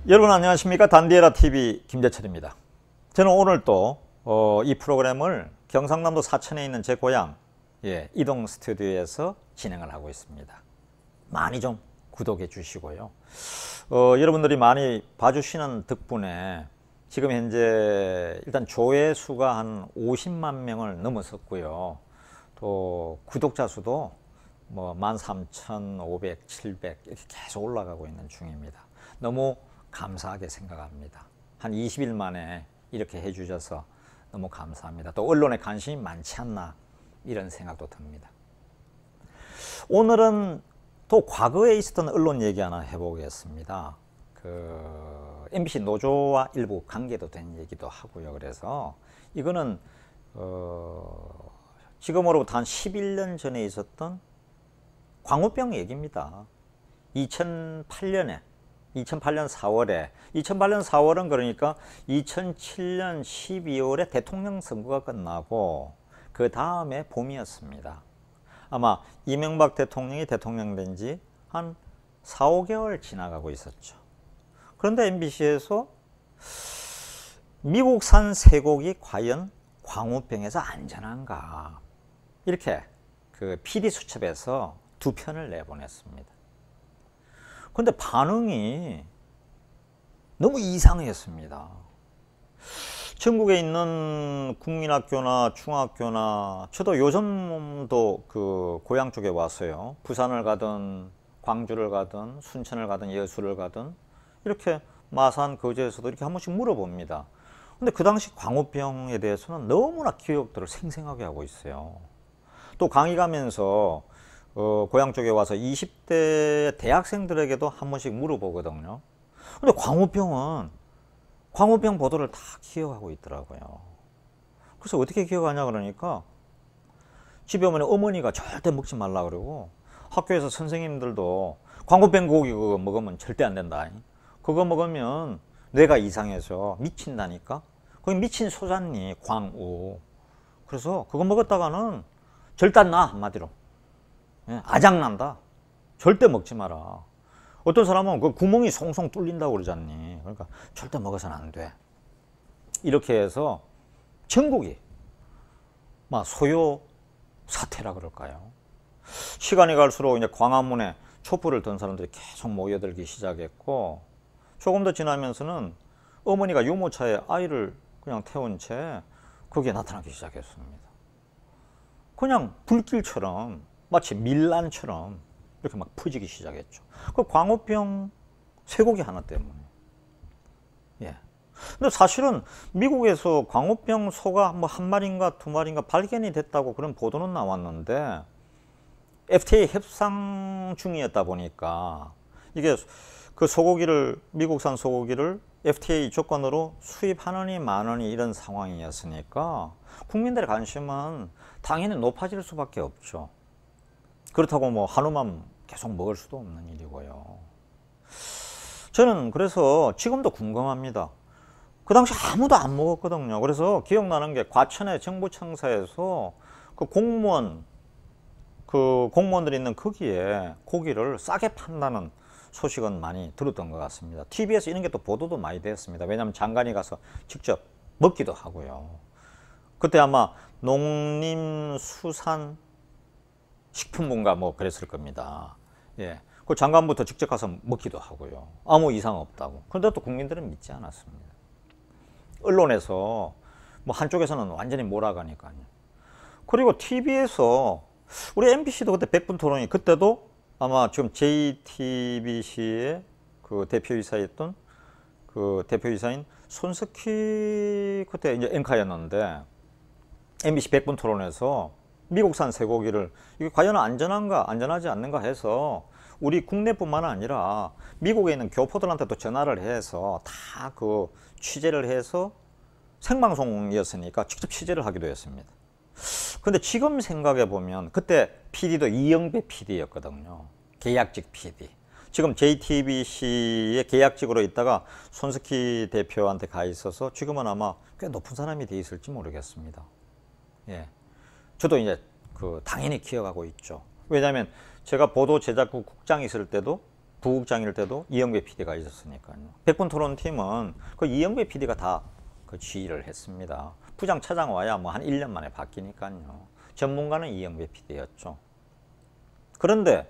여러분 안녕하십니까? 단디에라 TV 김재철입니다. 저는 오늘 또 이 프로그램을 경상남도 사천에 있는 제 고향 이동 스튜디오에서 진행을 하고 있습니다. 많이 좀 구독해 주시고요. 여러분들이 많이 봐주시는 덕분에 지금 현재 일단 조회수가 한 50만 명을 넘었었고요. 또 구독자 수도 뭐 13,500, 700 이렇게 계속 올라가고 있는 중입니다. 너무 감사하게 생각합니다. 한 20일 만에 이렇게 해주셔서 너무 감사합니다. 또 언론에 관심이 많지 않나 이런 생각도 듭니다. 오늘은 또 과거에 있었던 언론 얘기 하나 해보겠습니다. MBC 노조와 일부 관계도 된 얘기도 하고요. 그래서 이거는 지금으로부터 한 11년 전에 있었던 광우병 얘기입니다. 2008년 4월에 2008년 4월은 그러니까 2007년 12월에 대통령 선거가 끝나고 그 다음에 봄이었습니다. 아마 이명박 대통령이 대통령 된 지 한 4, 5개월 지나가고 있었죠. 그런데 MBC에서 미국산 쇠고기 과연 광우병에서 안전한가 이렇게 PD 수첩에서 두 편을 내보냈습니다. 근데 반응이 너무 이상했습니다. 전국에 있는 국민학교나 중학교나 저도 요즘도 고향 쪽에 왔어요. 부산을 가든 광주를 가든 순천을 가든 여수를 가든 이렇게 마산 거제에서도 이렇게 한 번씩 물어봅니다. 근데 그 당시 광우병에 대해서는 너무나 기억들을 생생하게 하고 있어요. 또 강의 가면서 고향 쪽에 와서 20대 대학생들에게도 한 번씩 물어보거든요. 근데 광우병 보도를 다 기억하고 있더라고요. 그래서 어떻게 기억하냐 그러니까 집에 오면 어머니가 절대 먹지 말라 그러고 학교에서 선생님들도 광우병 고기 그거 먹으면 절대 안 된다. 그거 먹으면 뇌가 이상해서 미친다니까. 거기 미친 소잖니 광우. 그래서 그거 먹었다가는 절대 안 나 한마디로. 아작난다. 절대 먹지 마라. 어떤 사람은 그 구멍이 송송 뚫린다고 그러잖니. 그러니까 절대 먹어서는 안 돼. 이렇게 해서 전국이 막 소요 사태라 그럴까요? 시간이 갈수록 이제 광화문에 촛불을 든 사람들이 계속 모여들기 시작했고 조금 더 지나면서는 어머니가 유모차에 아이를 그냥 태운 채 거기에 나타나기 시작했습니다. 그냥 불길처럼 마치 밀란처럼 이렇게 막 퍼지기 시작했죠. 그 광우병 쇠고기 하나 때문에. 근데 사실은 미국에서 광우병 소가 뭐 한 마리인가 두 마리인가 발견이 됐다고 그런 보도는 나왔는데 FTA 협상 중이었다 보니까 이게 그 소고기를 미국산 소고기를 FTA 조건으로 수입하느니 마느니 이런 상황이었으니까 국민들의 관심은 당연히 높아질 수밖에 없죠. 그렇다고 뭐 한우만 계속 먹을 수도 없는 일이고요. 저는 그래서 지금도 궁금합니다. 그 당시 아무도 안 먹었거든요. 그래서 기억나는 게 과천의 정부청사에서 공무원들이 있는 거기에 고기를 싸게 판다는 소식은 많이 들었던 것 같습니다. TV에서 이런 게 또 보도도 많이 됐습니다. 왜냐하면 장관이 가서 직접 먹기도 하고요. 그때 아마 농림수산식품부인가 뭐 그랬을 겁니다. 그 장관부터 직접 가서 먹기도 하고요. 아무 이상 없다고. 그런데 또 국민들은 믿지 않았습니다. 언론에서 뭐 한쪽에서는 완전히 몰아가니까요. 그리고 TV에서 우리 MBC도 그때 100분 토론이 그때도 아마 지금 JTBC의 대표이사였던 대표이사인 손석희 그때 이제 앵커였는데 MBC 100분 토론에서 미국산 쇠고기를 이게 과연 안전한가 안전하지 않는가 해서 우리 국내뿐만 아니라 미국에 있는 교포들한테도 전화를 해서 다 취재를 해서 생방송이었으니까 직접 취재를 하기도 했습니다. 근데 지금 생각해 보면 그때 PD도 이영배 PD였거든요. 계약직 PD. 지금 JTBC의 계약직으로 있다가 손석희 대표한테 가 있어서 지금은 아마 꽤 높은 사람이 돼 있을지 모르겠습니다. 저도 이제 당연히 기억하고 있죠. 왜냐하면 제가 보도 제작국 국장 있을 때도 부국장일 때도 이영배 PD가 있었으니까요. 백분 토론팀은 그 이영배 PD가 다 그 지휘를 했습니다. 부장 차장 와야 뭐 한 1년 만에 바뀌니까요. 전문가는 이영배 PD였죠. 그런데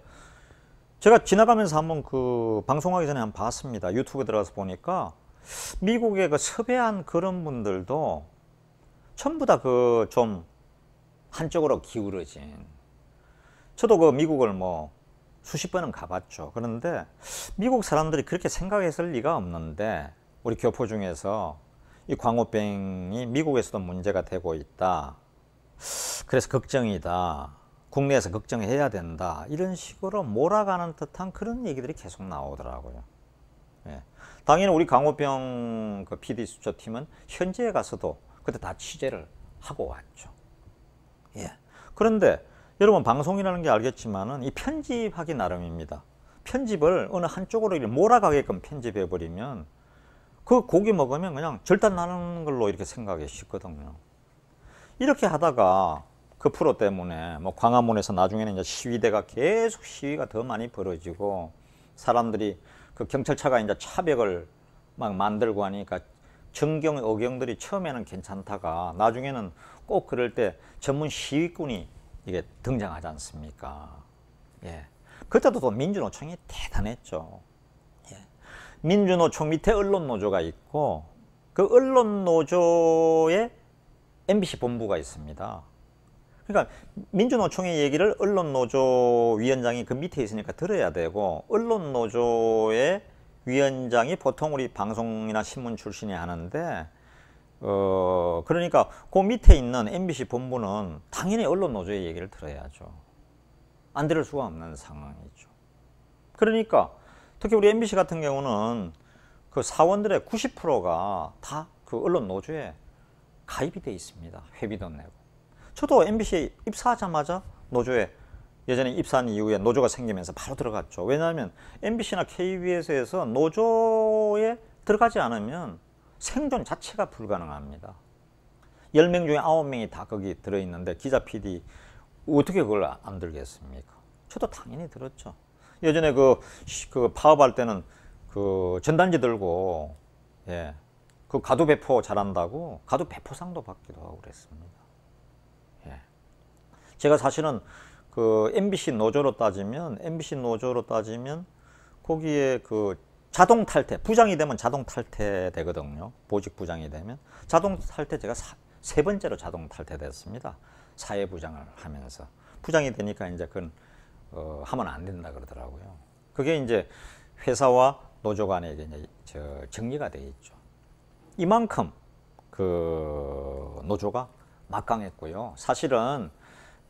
제가 지나가면서 한번 그 방송하기 전에 한번 봤습니다. 유튜브에 들어가서 보니까 미국에 그 섭외한 그런 분들도 전부 다 그 좀 한쪽으로 기울어진. 저도 그 미국을 뭐 수십 번은 가봤죠. 그런데 미국 사람들이 그렇게 생각했을 리가 없는데 우리 교포 중에서 이 광우병이 미국에서도 문제가 되고 있다. 그래서 걱정이다. 국내에서 걱정해야 된다. 이런 식으로 몰아가는 듯한 그런 얘기들이 계속 나오더라고요. 예. 당연히 우리 광우병 그 PD 수첩팀은 현지에 가서도 그때 다 취재를 하고 왔죠. 예. 그런데 여러분 방송이라는 게 알겠지만은 이 편집하기 나름입니다. 편집을 어느 한쪽으로 몰아가게끔 편집해 버리면 그 고기 먹으면 그냥 절단 나는 걸로 이렇게 생각이 쉽거든요. 이렇게 하다가 그 프로 때문에 뭐 광화문에서 나중에는 이제 시위대가 계속 시위가 더 많이 벌어지고 사람들이 그 경찰차가 이제 차벽을 막 만들고 하니까 정경 어경들이 처음에는 괜찮다가 나중에는 꼭 그럴 때 전문 시위꾼이 이게 등장하지 않습니까? 예. 그때도 또 민주노총이 대단했죠. 예. 민주노총 밑에 언론노조가 있고 그 언론노조에 MBC 본부가 있습니다. 그러니까 민주노총의 얘기를 언론노조 위원장이 그 밑에 있으니까 들어야 되고 언론노조의 위원장이 보통 우리 방송이나 신문 출신이 하는데 그러니까 그 밑에 있는 MBC 본부는 당연히 언론노조의 얘기를 들어야죠. 안 들을 수가 없는 상황이죠. 그러니까 특히 우리 MBC 같은 경우는 그 사원들의 90%가 다 그 언론노조에 가입이 돼 있습니다. 회비도 내고. 저도 MBC에 입사하자마자 노조에 예전에 입사한 이후에 노조가 생기면서 바로 들어갔죠. 왜냐하면 MBC나 KBS에서 노조에 들어가지 않으면 생존 자체가 불가능합니다. 10명 중에 9명이 다 거기 들어있는데 기자 PD 어떻게 그걸 안 들겠습니까? 저도 당연히 들었죠. 예전에 그 파업할 때는 그 전단지 들고 예, 그 가두 배포 잘한다고 가두 배포상도 받기도 하고 그랬습니다. 예. 제가 사실은 그 MBC 노조로 따지면 거기에 그 자동 탈퇴, 부장이 되면 자동 탈퇴 되거든요. 보직 부장이 되면 자동 탈퇴 제가 세 번째로 자동 탈퇴됐습니다. 사회부장을 하면서 부장이 되니까 이제 그건 하면 안 된다 그러더라고요. 그게 이제 회사와 노조 간에 이제 정리가 돼 있죠. 이만큼 그 노조가 막강했고요. 사실은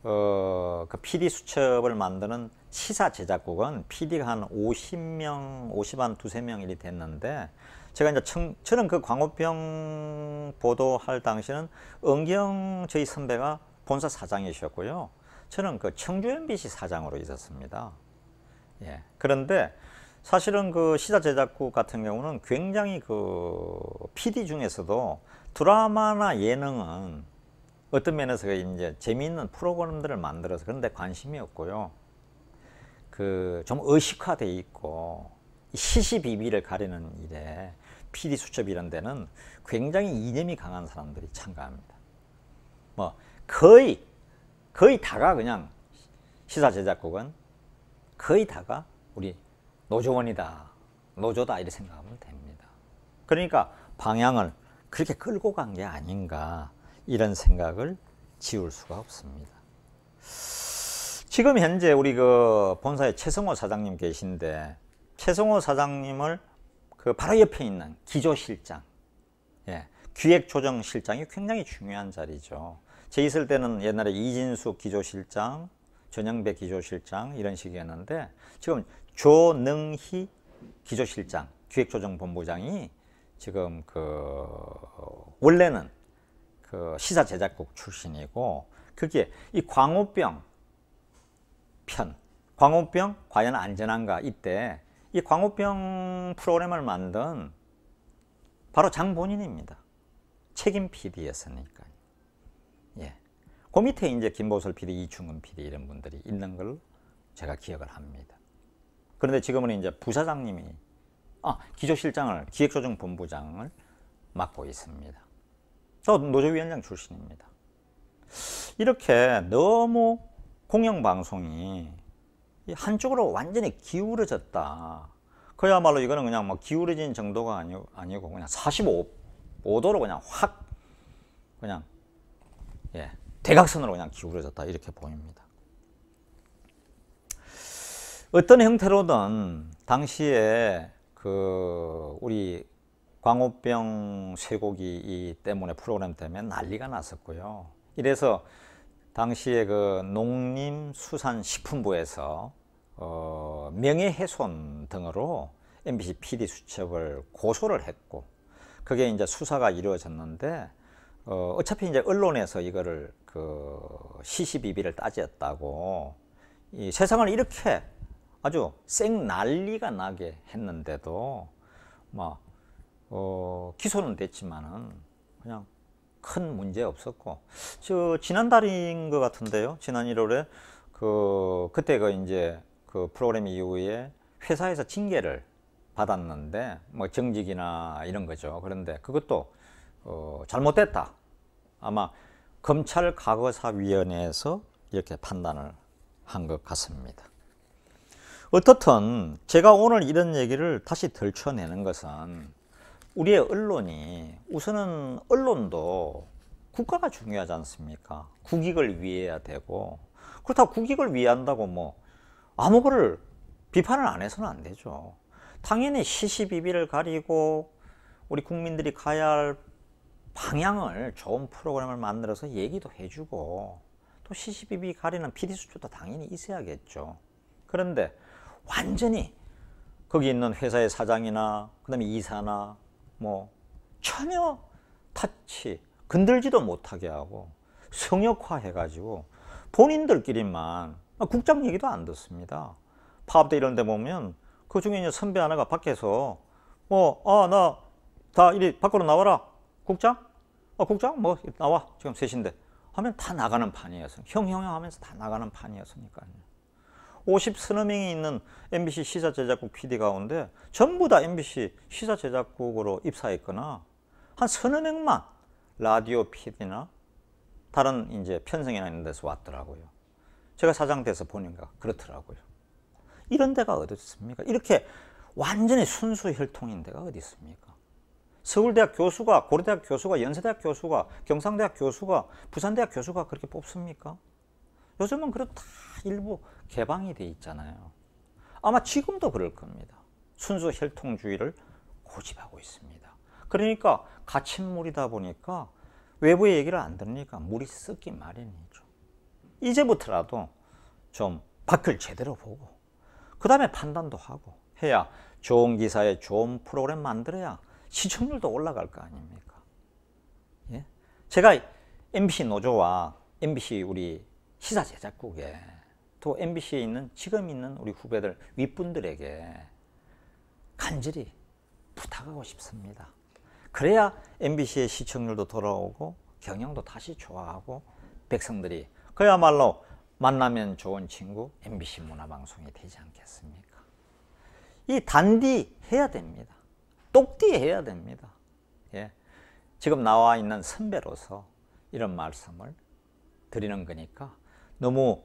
그 PD 수첩을 만드는 시사 제작국은 PD가 한 50명, 50한 두세 명 일이 됐는데 제가 이제 저는 그 광우병 보도할 당시는 은경 저희 선배가 본사 사장이셨고요. 저는 그 청주 MBC 사장으로 있었습니다. 예. 그런데 사실은 그 시사 제작국 같은 경우는 굉장히 그 PD 중에서도 드라마나 예능은 어떤 면에서 이제 재미있는 프로그램들을 만들어서 그런데 관심이 없고요. 그 좀 의식화돼 있고 시시비비를 가리는 일에 PD 수첩 이런 데는 굉장히 이념이 강한 사람들이 참가합니다. 뭐 거의 다가 그냥 시사 제작국은 거의 다가 우리 노조원이다, 노조다 이렇게 생각하면 됩니다. 그러니까 방향을 그렇게 끌고 간 게 아닌가 이런 생각을 지울 수가 없습니다. 지금 현재 우리 그 본사에 최성호 사장님 계신데 최성호 사장님을 그 바로 옆에 있는 기조실장, 예, 기획조정실장이 굉장히 중요한 자리죠. 제 있을 때는 옛날에 이진숙 기조실장, 전영배 기조실장 이런 식이었는데 지금 조능희 기조실장, 기획조정본부장이 지금 그 원래는 그 시사 제작국 출신이고 그게 이 광우병 편, 광우병 과연 안전한가 이때 이 광우병 프로그램을 만든 바로 장본인입니다. 책임 PD였으니까요. 예. 그 밑에 이제 김보설 PD, 이충근 PD 이런 분들이 있는 걸 제가 기억을 합니다. 그런데 지금은 이제 부사장님이 기조실장을, 기획조정본부장을 맡고 있습니다. 저 노조위원장 출신입니다. 이렇게 너무 공영방송이 한쪽으로 완전히 기울어졌다. 그야말로 이거는 그냥 뭐 기울어진 정도가 아니고 그냥 45도로 그냥 확 그냥 대각선으로 그냥 기울어졌다 이렇게 보입니다. 어떤 형태로든 당시에 우리 광우병 쇠고기 때문에 프로그램 때문에 난리가 났었고요. 이래서 당시에 농림수산식품부에서 명예훼손 등으로 MBC PD 수첩을 고소를 했고, 그게 이제 수사가 이루어졌는데, 어차피 이제 언론에서 이거를 시시비비를 따졌다고 이 세상을 이렇게 아주 쌩 난리가 나게 했는데도 기소는 됐지만은 그냥 큰 문제 없었고, 지난달인 것 같은데요. 지난 1월에 그때 이제 프로그램 이후에 회사에서 징계를 받았는데 뭐 정직이나 이런 거죠. 그런데 그것도 잘못됐다. 아마 검찰 과거사위원회에서 이렇게 판단을 한 것 같습니다. 어떻든 제가 오늘 이런 얘기를 다시 들춰내는 것은 우리의 언론이, 우선은 언론도 국가가 중요하지 않습니까? 국익을 위해야 되고, 그렇다고 국익을 위한다고 뭐 아무 거를 비판을 안 해서는 안 되죠. 당연히 시시비비를 가리고 우리 국민들이 가야 할 방향을, 좋은 프로그램을 만들어서 얘기도 해주고, 또 시시비비 가리는 PD수첩도 당연히 있어야겠죠. 그런데 완전히 거기 있는 회사의 사장이나 그다음에 이사나 뭐 전혀 건들지도 못하게 하고 성역화 해가지고 본인들끼리만 국장 얘기도 안 듣습니다. 파업대 이런 데 보면 그 중에 이제 선배 하나가 밖에서 나 다 이리 밖으로 나와라. 국장? 국장? 뭐 나와. 지금 3시인데 하면 다 나가는 판이었어요. 형 하면서 다 나가는 판이었으니까요. 50서너 명이 있는 MBC 시사제작국 PD 가운데 전부 다 MBC 시사제작국으로 입사했거나 한 서너 명만 라디오 PD나 다른 이제 편성이나 이런 데서 왔더라고요. 제가 사장 돼서 보니까 그렇더라고요. 이런 데가 어디 있습니까? 이렇게 완전히 순수 혈통인 데가 어디 있습니까? 서울대학 교수가, 고려대학 교수가, 연세대학 교수가, 경상대학 교수가, 부산대학 교수가 그렇게 뽑습니까? 요즘은 그렇다 일부 개방이 돼 있잖아요. 아마 지금도 그럴 겁니다. 순수 혈통주의를 고집하고 있습니다. 그러니까 갇힌 물이다 보니까 외부의 얘기를 안 들으니까 물이 썩기 마련이죠. 이제부터라도 좀 밖을 제대로 보고 그 다음에 판단도 하고 해야 좋은 기사에 좋은 프로그램 만들어야 시청률도 올라갈 거 아닙니까? 예? 제가 MBC 노조와 MBC 우리 시사 제작국에 또 MBC에 있는 지금 있는 우리 후배들 윗분들에게 간절히 부탁하고 싶습니다. 그래야 MBC의 시청률도 돌아오고 경영도 다시 좋아하고 백성들이 그야말로 만나면 좋은 친구 MBC 문화방송이 되지 않겠습니까? 이 단디 해야 됩니다. 똑띠 해야 됩니다. 예. 지금 나와 있는 선배로서 이런 말씀을 드리는 거니까 너무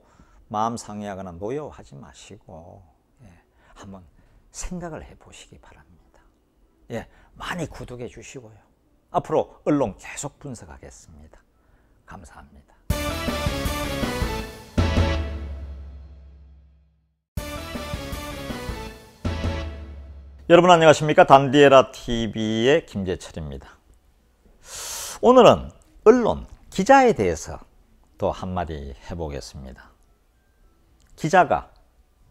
마음 상해하거나 노여워하지 마시고 한번 생각을 해보시기 바랍니다. 많이 구독해 주시고요. 앞으로 언론 계속 분석하겠습니다. 감사합니다. 여러분 안녕하십니까? 단디에라TV의 김재철입니다. 오늘은 언론, 기자에 대해서 또 한마디 해보겠습니다. 기자가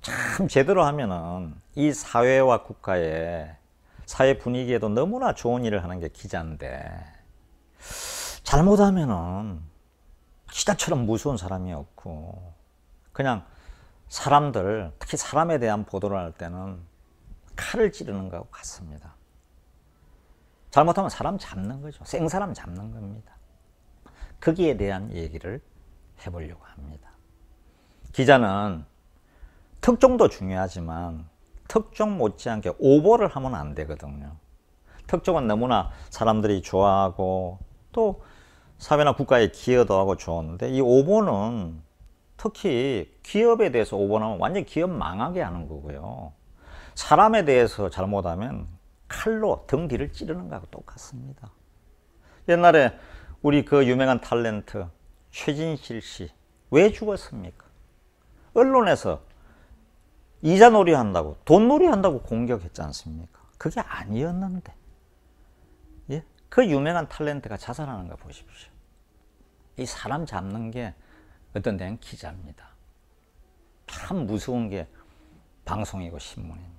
참 제대로 하면은 이 사회와 국가의 사회 분위기에도 너무나 좋은 일을 하는 게 기자인데 잘못하면은 기자처럼 무서운 사람이 없고 그냥 사람들, 특히 사람에 대한 보도를 할 때는 칼을 찌르는 것 같습니다. 잘못하면 사람 잡는 거죠. 생사람 잡는 겁니다. 거기에 대한 얘기를 해보려고 합니다. 기자는 특종도 중요하지만 특종 못지않게 오보를 하면 안 되거든요. 특종은 너무나 사람들이 좋아하고 또 사회나 국가에 기여도 하고 좋은데, 이 오보는 특히 기업에 대해서 오보하면 완전히 기업 망하게 하는 거고요. 사람에 대해서 잘못하면 칼로 등 뒤를 찌르는 거하고 똑같습니다. 옛날에 우리 그 유명한 탤런트 최진실 씨 왜 죽었습니까? 언론에서 이자놀이 한다고, 돈놀이 한다고 공격했지 않습니까? 그게 아니었는데, 예? 그 유명한 탤런트가 자살하는 거 보십시오. 이 사람 잡는 게 어떤 데는 기자입니다. 참 무서운 게 방송이고 신문입니다.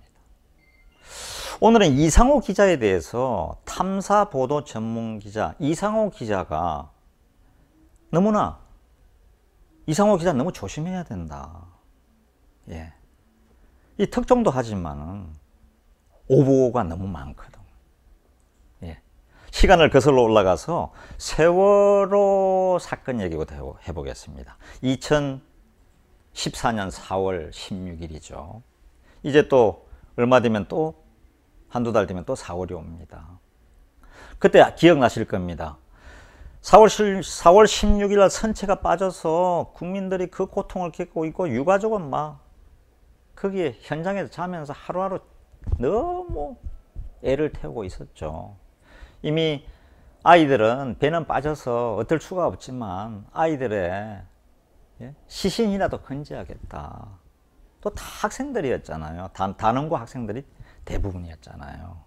오늘은 이상호 기자에 대해서, 탐사보도 전문 기자 이상호 기자가 이상호 기자 너무 조심해야 된다. 예. 이 특종도 하지만은 오보가 너무 많거든. 예. 시간을 거슬러 올라가서 세월호 사건 얘기부터 해보겠습니다. 2014년 4월 16일이죠. 이제 또 얼마 되면 또 한두 달 되면 또 4월이 옵니다. 그때 기억나실 겁니다. 4월 16일 날 선체가 빠져서 국민들이 그 고통을 겪고 있고, 유가족은 막 거기에 현장에서 자면서 하루하루 너무 애를 태우고 있었죠. 이미 아이들은 배는 빠져서 어쩔 수가 없지만 아이들의 시신이라도 건져야겠다. 또 다 학생들이었잖아요. 단원고 학생들이 대부분이었잖아요.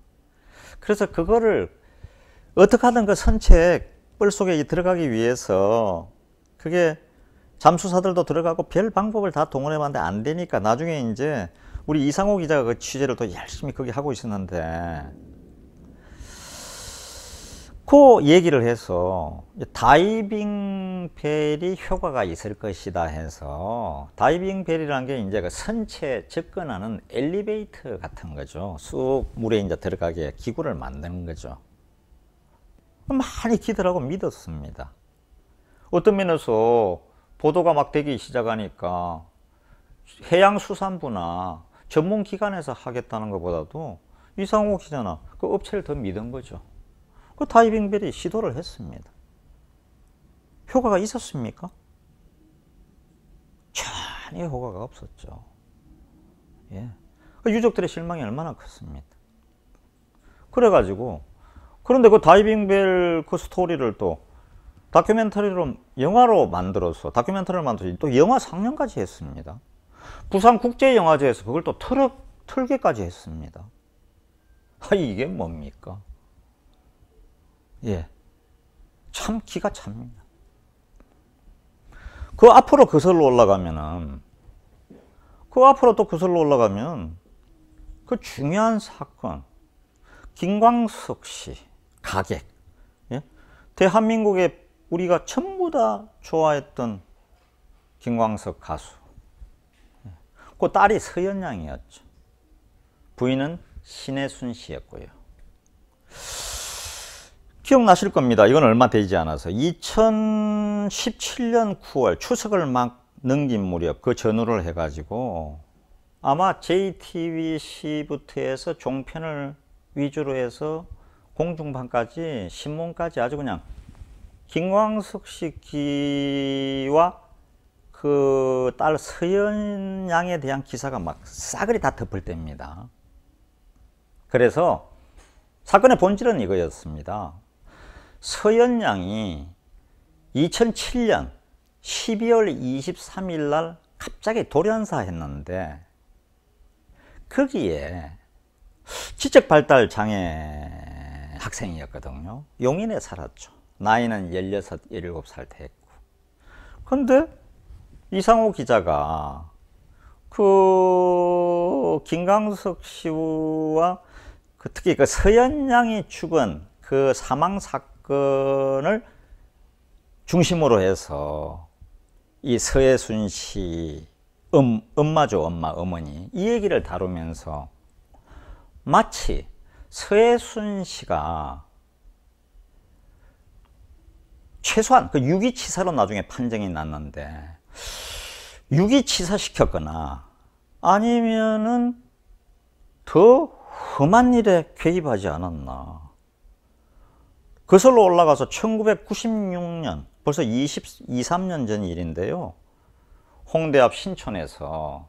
그래서 그거를 어떻게 하든 그 선체 뻘 속에 들어가기 위해서, 그게 잠수사들도 들어가고 별 방법을 다 동원해 봤는데 안 되니까 나중에 이제 우리 이상호 기자가 그 취재를 또 열심히 거기 하고 있었는데, 그 얘기를 해서 다이빙 벨이 효과가 있을 것이다 해서, 다이빙 벨이라는 게 이제 그 선체 접근하는 엘리베이터 같은 거죠. 쑥 물에 이제 들어가게 기구를 만드는 거죠. 많이 기대하고 믿었습니다. 어떤 면에서 보도가 막 되기 시작하니까 해양수산부나 전문기관에서 하겠다는 것보다도 이상호 기자나 그 업체를 더 믿은 거죠. 그 다이빙벨이 시도를 했습니다. 효과가 있었습니까? 전혀 효과가 없었죠. 예. 그 유족들의 실망이 얼마나 컸습니까? 그래가지고, 그런데 그 다이빙벨 그 스토리를 또 다큐멘터리로, 영화로 만들어서, 다큐멘터리를 만들어서 또 영화 상영까지 했습니다. 부산국제영화제에서 그걸 또 틀게까지 했습니다. 이게 뭡니까? 예. 참 기가 찹니다. 그 앞으로 거슬러 올라가면 그 중요한 사건, 김광석 씨 가객, 예? 대한민국에 우리가 전부 다 좋아했던 김광석 가수, 그 딸이 서연양이었죠. 부인은 신혜순 씨였고요. 기억나실 겁니다. 이건 얼마 되지 않아서 2017년 9월 추석을 막 넘긴 무렵, 그 전후를 해가지고 아마 JTBC부터 해서 종편을 위주로 해서 공중파까지 신문까지 아주 그냥 김광석 씨 기와 그 딸 서연양에 대한 기사가 막 싸그리 다 덮을 때입니다. 그래서 사건의 본질은 이거였습니다. 서연양이 2007년 12월 23일 날 갑자기 돌연사 했는데, 거기에 지적발달 장애 학생이었거든요. 용인에 살았죠. 나이는 16, 17살 됐고. 근데 이상호 기자가 그 김광석 씨와 특히 그 서연양이 죽은 그 사망 사건을 중심으로 해서 이 서예순 씨 엄마죠, 어머니, 이 얘기를 다루면서 마치 서예순 씨가 최소한 그 유기치사로 나중에 판정이 났는데, 유기치사 시켰거나 아니면은 더 험한 일에 개입하지 않았나. 거슬러 올라가서 1996년, 벌써 23년 전 일인데요. 홍대 앞 신촌에서,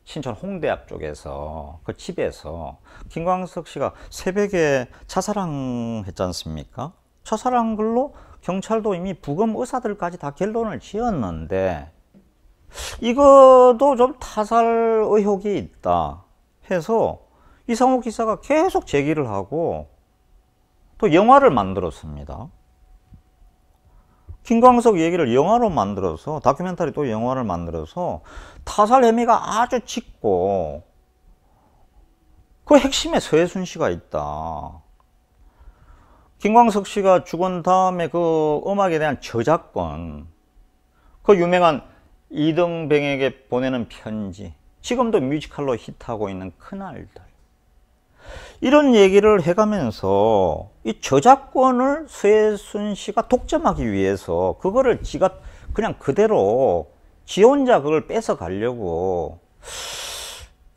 신촌 홍대 앞 쪽에서, 그 집에서 김광석 씨가 새벽에 자살한 했지 않습니까? 자살한 걸로 경찰도 이미 부검 의사들까지 다 결론을 지었는데, 이것도 좀 타살 의혹이 있다 해서 이상호 기사가 계속 제기를 하고 또 영화를 만들었습니다. 김광석 얘기를 영화로 만들어서, 다큐멘터리 또 영화를 만들어서 타살 혐의가 아주 짙고 그 핵심에 서해순 씨가 있다. 김광석 씨가 죽은 다음에 그 음악에 대한 저작권, 그 유명한 이등병에게 보내는 편지, 지금도 뮤지컬로 히트하고 있는 그날들, 이런 얘기를 해가면서 이 저작권을 서해순 씨가 독점하기 위해서 그거를 지가 그냥 그대로 지 혼자 그걸 뺏어 가려고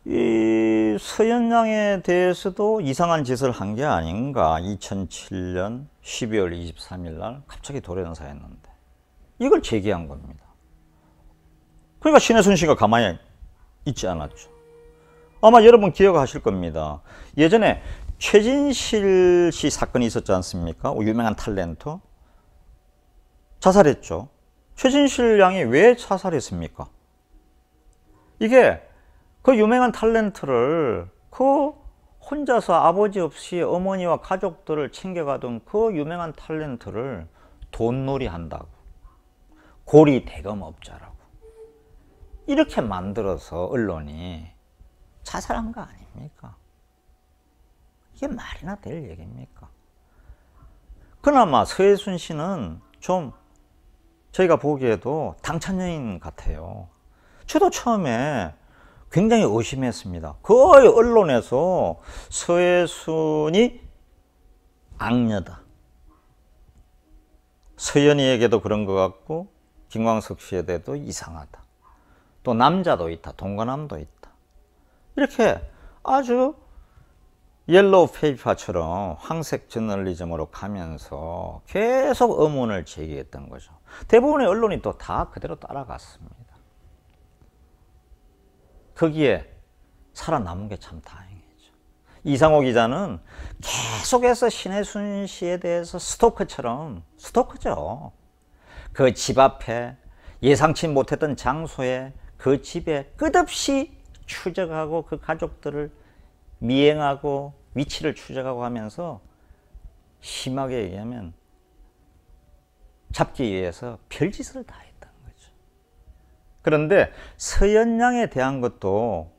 이 서현양에 대해서도 이상한 짓을 한 게 아닌가. 2007년 12월 23일 날 갑자기 돌연사했는데 이걸 제기한 겁니다. 그러니까 신혜순 씨가 가만히 있지 않았죠. 아마 여러분 기억하실 겁니다. 예전에 최진실 씨 사건이 있었지 않습니까? 유명한 탤런트. 자살했죠. 최진실 양이 왜 자살했습니까? 이게 그 유명한 탤런트를 그 혼자서 아버지 없이 어머니와 가족들을 챙겨가던 그 유명한 탤런트를 돈놀이 한다고, 고리 대검업자라고 이렇게 만들어서 언론이 자살한 거 아닙니까? 이게 말이나 될 얘기입니까? 그나마 서해순 씨는 좀 저희가 보기에도 당찬여인 같아요. 저도 처음에 굉장히 의심했습니다. 거의 언론에서 서해순이 악녀다, 서연이에게도 그런 것 같고 김광석 씨에 대해도 이상하다, 또 남자도 있다, 동거남도 있다, 이렇게 아주 옐로우 페이퍼처럼 황색 저널리즘으로 가면서 계속 의문을 제기했던 거죠. 대부분의 언론이 또 다 그대로 따라갔습니다. 거기에 살아남은 게 참 다행이죠. 이상호 기자는 계속해서 신혜순 씨에 대해서 스토커처럼, 스토커죠. 그 집 앞에, 예상치 못했던 장소에, 그 집에 끝없이 추적하고 그 가족들을 미행하고 위치를 추적하고 하면서 심하게 얘기하면 잡기 위해서 별짓을 다 했던 거죠. 그런데 서현양에 대한 것도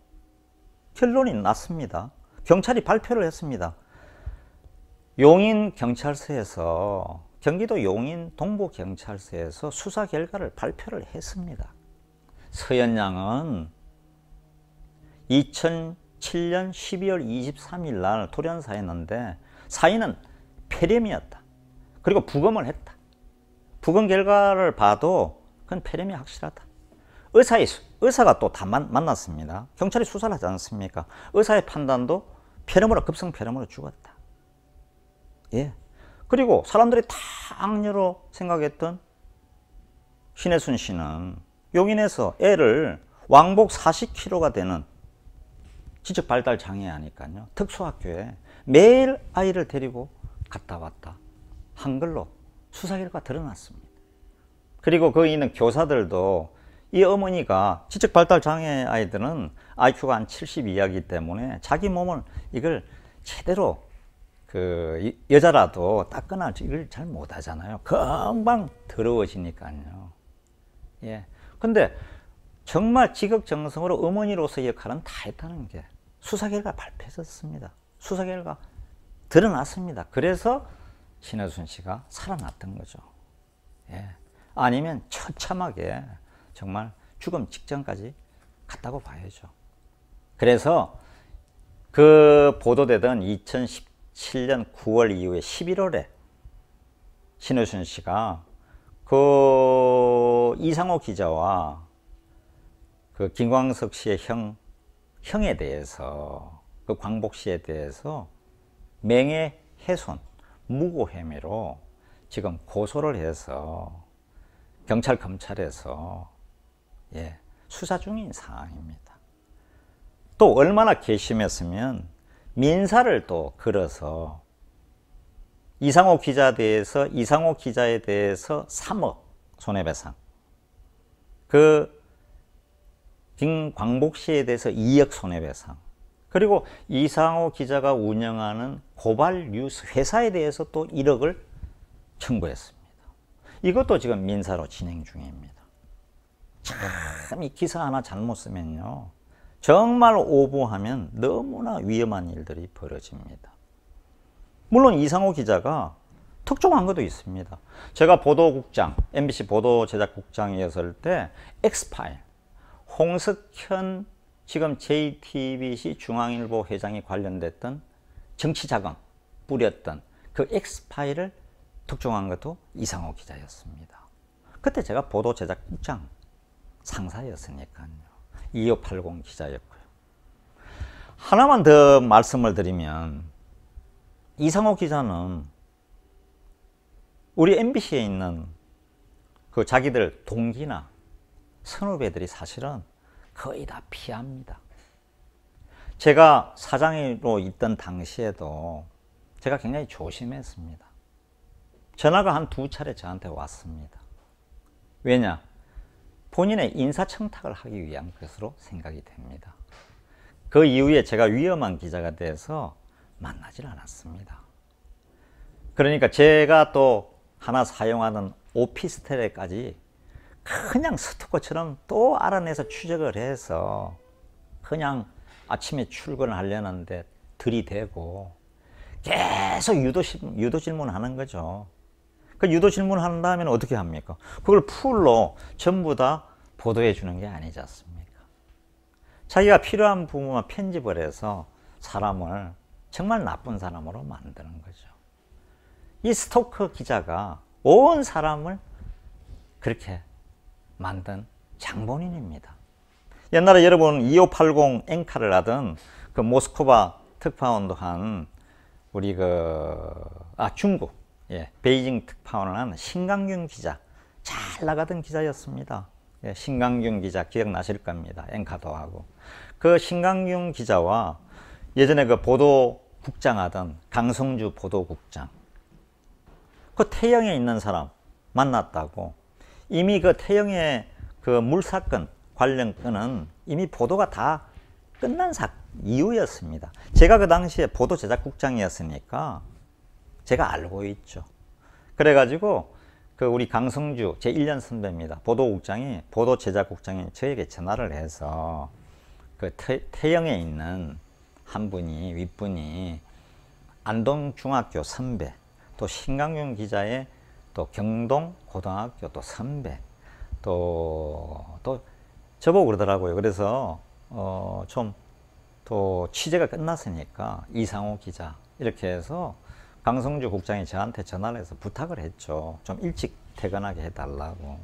결론이 났습니다. 경찰이 발표를 했습니다. 용인경찰서에서, 경기도 용인 동부경찰서에서 수사 결과를 발표를 했습니다. 서현양은 2007년 12월 23일 날 돌연사했는데 사인은 폐렴이었다. 그리고 부검을 했다. 부검 결과를 봐도 그건 폐렴이 확실하다. 의사가 또 다 만났습니다. 경찰이 수사를 하지 않습니까? 의사의 판단도 폐렴으로, 급성 폐렴으로 죽었다. 예. 그리고 사람들이 다 악녀로 생각했던 신혜순 씨는 용인에서 애를 왕복 40km가 되는 지적 발달 장애아니까요, 특수학교에 매일 아이를 데리고 갔다 왔다 한 걸로 수사 결과 드러났습니다. 그리고 거기 있는 교사들도 이 어머니가 지적 발달 장애 아이들은 IQ가 한 70 이하이기 때문에 자기 몸을 이걸 제대로 그 여자라도 닦거나 이걸 잘 못하잖아요. 금방 더러워지니까요. 예. 근데 정말 지극정성으로 어머니로서의 역할은 다 했다는 게 수사 결과 발표했습니다. 수사 결과 드러났습니다. 그래서 신혜순 씨가 살아났던 거죠. 예. 아니면 처참하게 정말 죽음 직전까지 갔다고 봐야죠. 그래서 그 보도되던 2017년 9월 이후에 11월에 신혜순 씨가 그 이상호 기자와 그 김광석 씨의 형에 대해서 그 광복 씨에 대해서 명예훼손, 무고 혐의로 지금 고소를 해서 경찰, 검찰에서 수사 중인 상황입니다. 또 얼마나 괘씸했으면 민사를 또 걸어서 이상호 기자에 대해서 3억 손해배상, 그 김광복 씨에 대해서 2억 손해배상, 그리고 이상호 기자가 운영하는 고발 뉴스 회사에 대해서 또 1억을 청구했습니다. 이것도 지금 민사로 진행 중입니다. 참, 이 기사 하나 잘못 쓰면요, 정말 오보하면 너무나 위험한 일들이 벌어집니다. 물론 이상호 기자가 특종한 것도 있습니다. 제가 보도국장, MBC 보도제작국장이었을 때 엑스파일, 홍석현 지금 JTBC 중앙일보 회장이 관련됐던 정치자금 뿌렸던 그 엑스파일을 특종한 것도 이상호 기자였습니다. 그때 제가 보도제작국장 상사였으니까요. 2580 기자였고요. 하나만 더 말씀을 드리면, 이상호 기자는 우리 MBC에 있는 그 자기들 동기나 선후배들이 사실은 거의 다 피합니다. 제가 사장으로 있던 당시에도 제가 굉장히 조심했습니다. 전화가 한 2차례 저한테 왔습니다. 왜냐? 본인의 인사청탁을 하기 위한 것으로 생각이 됩니다. 그 이후에 제가 위험한 기자가 돼서 만나질 않았습니다. 그러니까 제가 또 하나 사용하는 오피스텔에까지 그냥 스토커처럼 또 알아내서 추적을 해서 그냥 아침에 출근을 하려는데 들이대고 계속 유도 질문하는 거죠. 그 유도 질문하는 다음에는 어떻게 합니까? 그걸 풀로 전부 다 보도해 주는 게 아니지 않습니까? 자기가 필요한 부분만 편집을 해서 사람을 정말 나쁜 사람으로 만드는 거죠. 이 스토커 기자가 온 사람을 그렇게 만든 장본인입니다. 옛날에 여러분 2580 엔카를 하던 그 모스크바 특파원도 한 우리 중국 베이징 특파원을 한 신강균 기자, 잘 나가던 기자였습니다. 신강균 기자 기억나실 겁니다. 엔카도 하고. 그 신강균 기자와 예전에 그 보도국장 하던 강성주 보도국장, 그 태영에 있는 사람 만났다고. 이미 그 태영의 그 물사건 관련 건은 이미 보도가 다 끝난 이유였습니다. 제가 그 당시에 보도제작국장이었으니까 제가 알고 있죠. 그래가지고 그 우리 강성주 제 1년 선배입니다. 보도제작국장이 저에게 전화를 해서 그 태영에 있는 한 분이, 윗분이 안동중학교 선배, 또 신강균 기자의 또 경동고등학교 또 선배, 또 저보고 그러더라고요. 그래서 좀 또 취재가 끝났으니까 이상호 기자 이렇게 해서 강성주 국장이 저한테 전화를 해서 부탁을 했죠. 좀 일찍 퇴근하게 해달라고.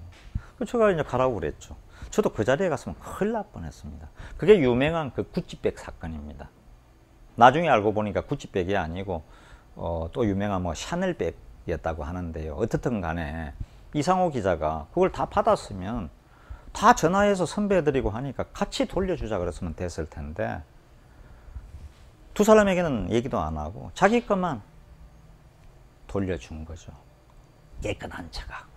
제가 이제 가라고 그랬죠. 저도 그 자리에 갔으면 큰일 날 뻔했습니다. 그게 유명한 그 구찌백 사건입니다. 나중에 알고 보니까 구찌백이 아니고 또 유명한 뭐 샤넬백이었다고 하는데요. 어떻든 간에 이상호 기자가 그걸 다 받았으면 다 전화해서 선배드리고 하니까 같이 돌려주자 그랬으면 됐을 텐데, 두 사람에게는 얘기도 안 하고 자기 것만 돌려준 거죠. 깨끗한 척하고.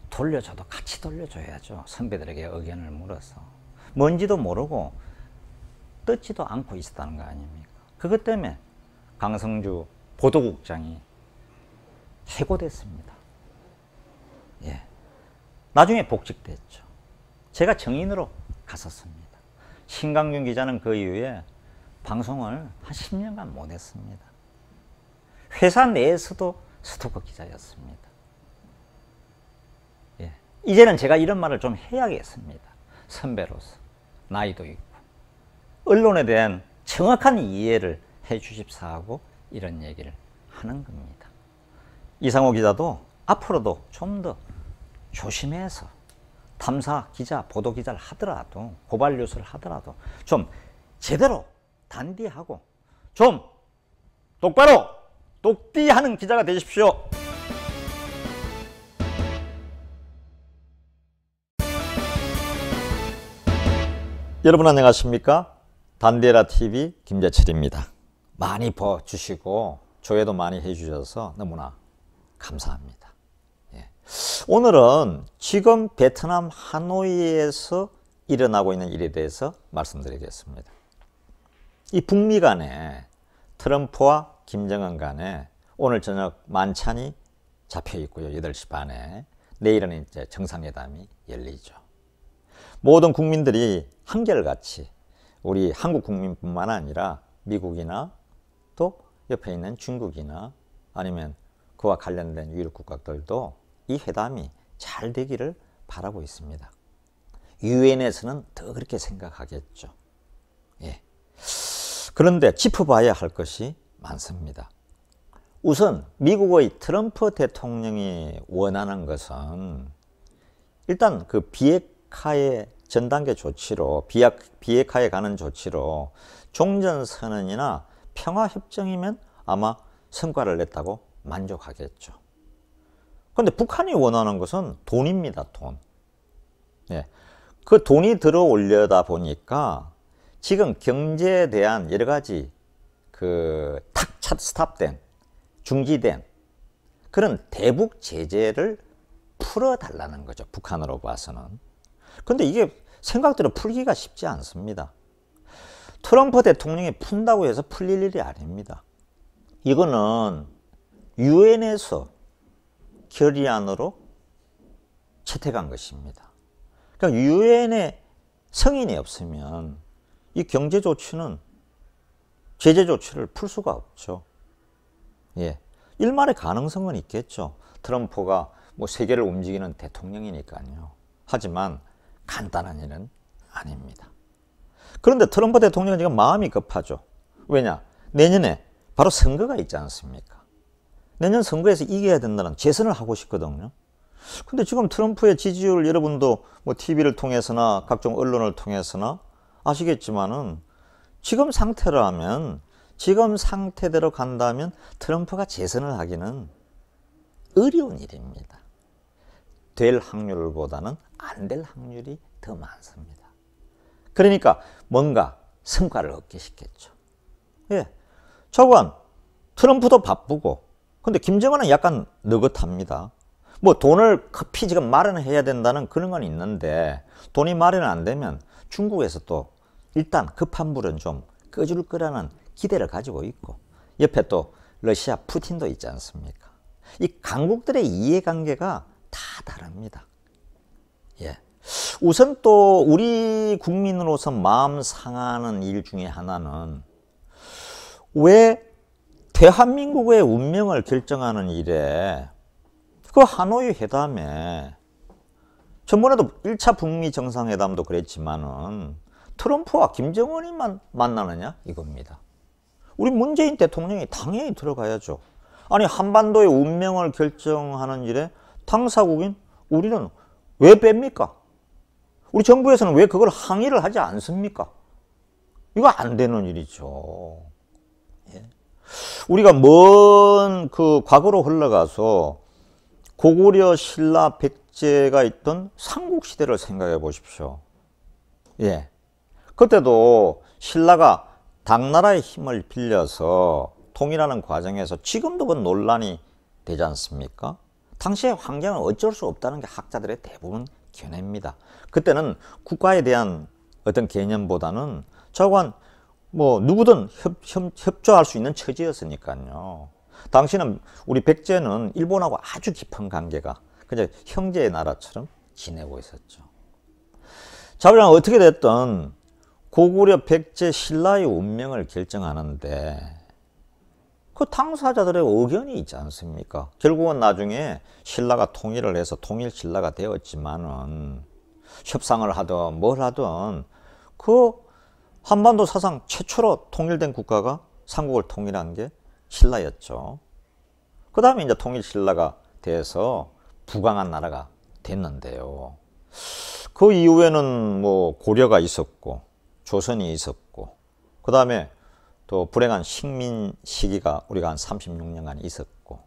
돌려줘도 같이 돌려줘야죠. 선배들에게 의견을 물어서. 뭔지도 모르고 뜯지도 않고 있었다는 거 아닙니까? 그것 때문에 강성주 보도국장이 해고됐습니다. 나중에 복직됐죠. 제가 정인으로 갔었습니다. 신강균 기자는 그 이후에 방송을 한 10년간 못했습니다. 회사 내에서도 스토커 기자였습니다. 이제는 제가 이런 말을 좀 해야겠습니다. 선배로서. 나이도 있고. 언론에 대한 정확한 이해를 해 주십사 하고 이런 얘기를 하는 겁니다. 이상호 기자도 앞으로도 좀 더 조심해서 탐사 기자, 보도 기자를 하더라도, 고발 뉴스를 하더라도 좀 제대로 단디하고 좀 똑바로 똑띠하는 기자가 되십시오. 여러분 안녕하십니까? 단디에라TV 김재철입니다. 많이 봐주시고 조회도 많이 해주셔서 너무나 감사합니다. 예. 오늘은 지금 베트남 하노이에서 일어나고 있는 일에 대해서 말씀드리겠습니다. 이 북미 간에 트럼프와 김정은 간에 오늘 저녁 만찬이 잡혀 있고요. 8시 반에 내일은 이제 정상회담이 열리죠. 모든 국민들이 한결같이 우리 한국 국민뿐만 아니라 미국이나 또 옆에 있는 중국이나 아니면 그와 관련된 유럽 국가들도 이 회담이 잘 되기를 바라고 있습니다. 유엔에서는 더 그렇게 생각하겠죠. 예. 그런데 짚어봐야 할 것이 많습니다. 우선 미국의 트럼프 대통령이 원하는 것은 일단 그 비핵화의 전단계 조치로 비핵화에 가는 조치로 종전선언이나 평화협정이면 아마 성과를 냈다고 만족하겠죠. 그런데 북한이 원하는 것은 돈입니다. 돈. 예. 그 돈이 들어올려다 보니까 지금 경제에 대한 여러 가지 그 탁 스탑된 중지된 그런 대북 제재를 풀어달라는 거죠. 북한으로 봐서는. 근데 이게 생각대로 풀기가 쉽지 않습니다. 트럼프 대통령이 푼다고 해서 풀릴 일이 아닙니다. 이거는 유엔에서 결의안으로 채택한 것입니다. 그러니까 유엔에 승인이 없으면 이 경제 조치는 제재 조치를 풀 수가 없죠. 예. 일말의 가능성은 있겠죠. 트럼프가 뭐 세계를 움직이는 대통령이니까요. 하지만 간단한 일은 아닙니다. 그런데 트럼프 대통령은 지금 마음이 급하죠. 왜냐? 내년에 바로 선거가 있지 않습니까? 내년 선거에서 이겨야 된다는 재선을 하고 싶거든요. 근데 지금 트럼프의 지지율 여러분도 뭐 TV를 통해서나 각종 언론을 통해서나 아시겠지만은 지금 상태라면 지금 상태대로 간다면 트럼프가 재선을 하기는 어려운 일입니다. 될 확률보다는 안 될 확률이 더 많습니다. 그러니까 뭔가 성과를 얻기 쉽겠죠. 예. 저건 트럼프도 바쁘고 근데 김정은은 약간 느긋합니다. 뭐 돈을 급히 지금 마련해야 된다는 그런 건 있는데 돈이 마련 안 되면 중국에서 또 일단 급한 불은 좀 꺼줄 거라는 기대를 가지고 있고 옆에 또 러시아 푸틴도 있지 않습니까? 이 강국들의 이해관계가 다 다릅니다. 예. 우선 또 우리 국민으로서 마음 상하는 일 중에 하나는 왜 대한민국의 운명을 결정하는 일에 그 하노이 회담에 전번에도 1차 북미 정상회담도 그랬지만은 트럼프와 김정은이만 만나느냐 이겁니다. 우리 문재인 대통령이 당연히 들어가야죠. 아니 한반도의 운명을 결정하는 일에 당사국인 우리는 왜 뺍니까? 우리 정부에서는 왜 그걸 항의를 하지 않습니까? 이거 안 되는 일이죠. 예. 우리가 먼 그 과거로 흘러가서 고구려 신라 백제가 있던 삼국시대를 생각해 보십시오. 예. 그때도 신라가 당나라의 힘을 빌려서 통일하는 과정에서 지금도 그 논란이 되지 않습니까? 당시의 환경은 어쩔 수 없다는 게 학자들의 대부분 견해입니다. 그때는 국가에 대한 어떤 개념보다는 저건 뭐 누구든 협조할 수 있는 처지였으니까요. 당시는 우리 백제는 일본하고 아주 깊은 관계가 그냥 형제의 나라처럼 지내고 있었죠. 자, 그럼 어떻게 됐든 고구려 백제 신라의 운명을 결정하는데 그 당사자들의 의견이 있지 않습니까? 결국은 나중에 신라가 통일을 해서 통일 신라가 되었지만은 협상을 하든 뭘 하든 그 한반도 사상 최초로 통일된 국가가 삼국을 통일한 게 신라였죠. 그 다음에 이제 통일 신라가 돼서 부강한 나라가 됐는데요. 그 이후에는 뭐 고려가 있었고 조선이 있었고 그 다음에 또 불행한 식민 시기가 우리가 한 36년간 있었고,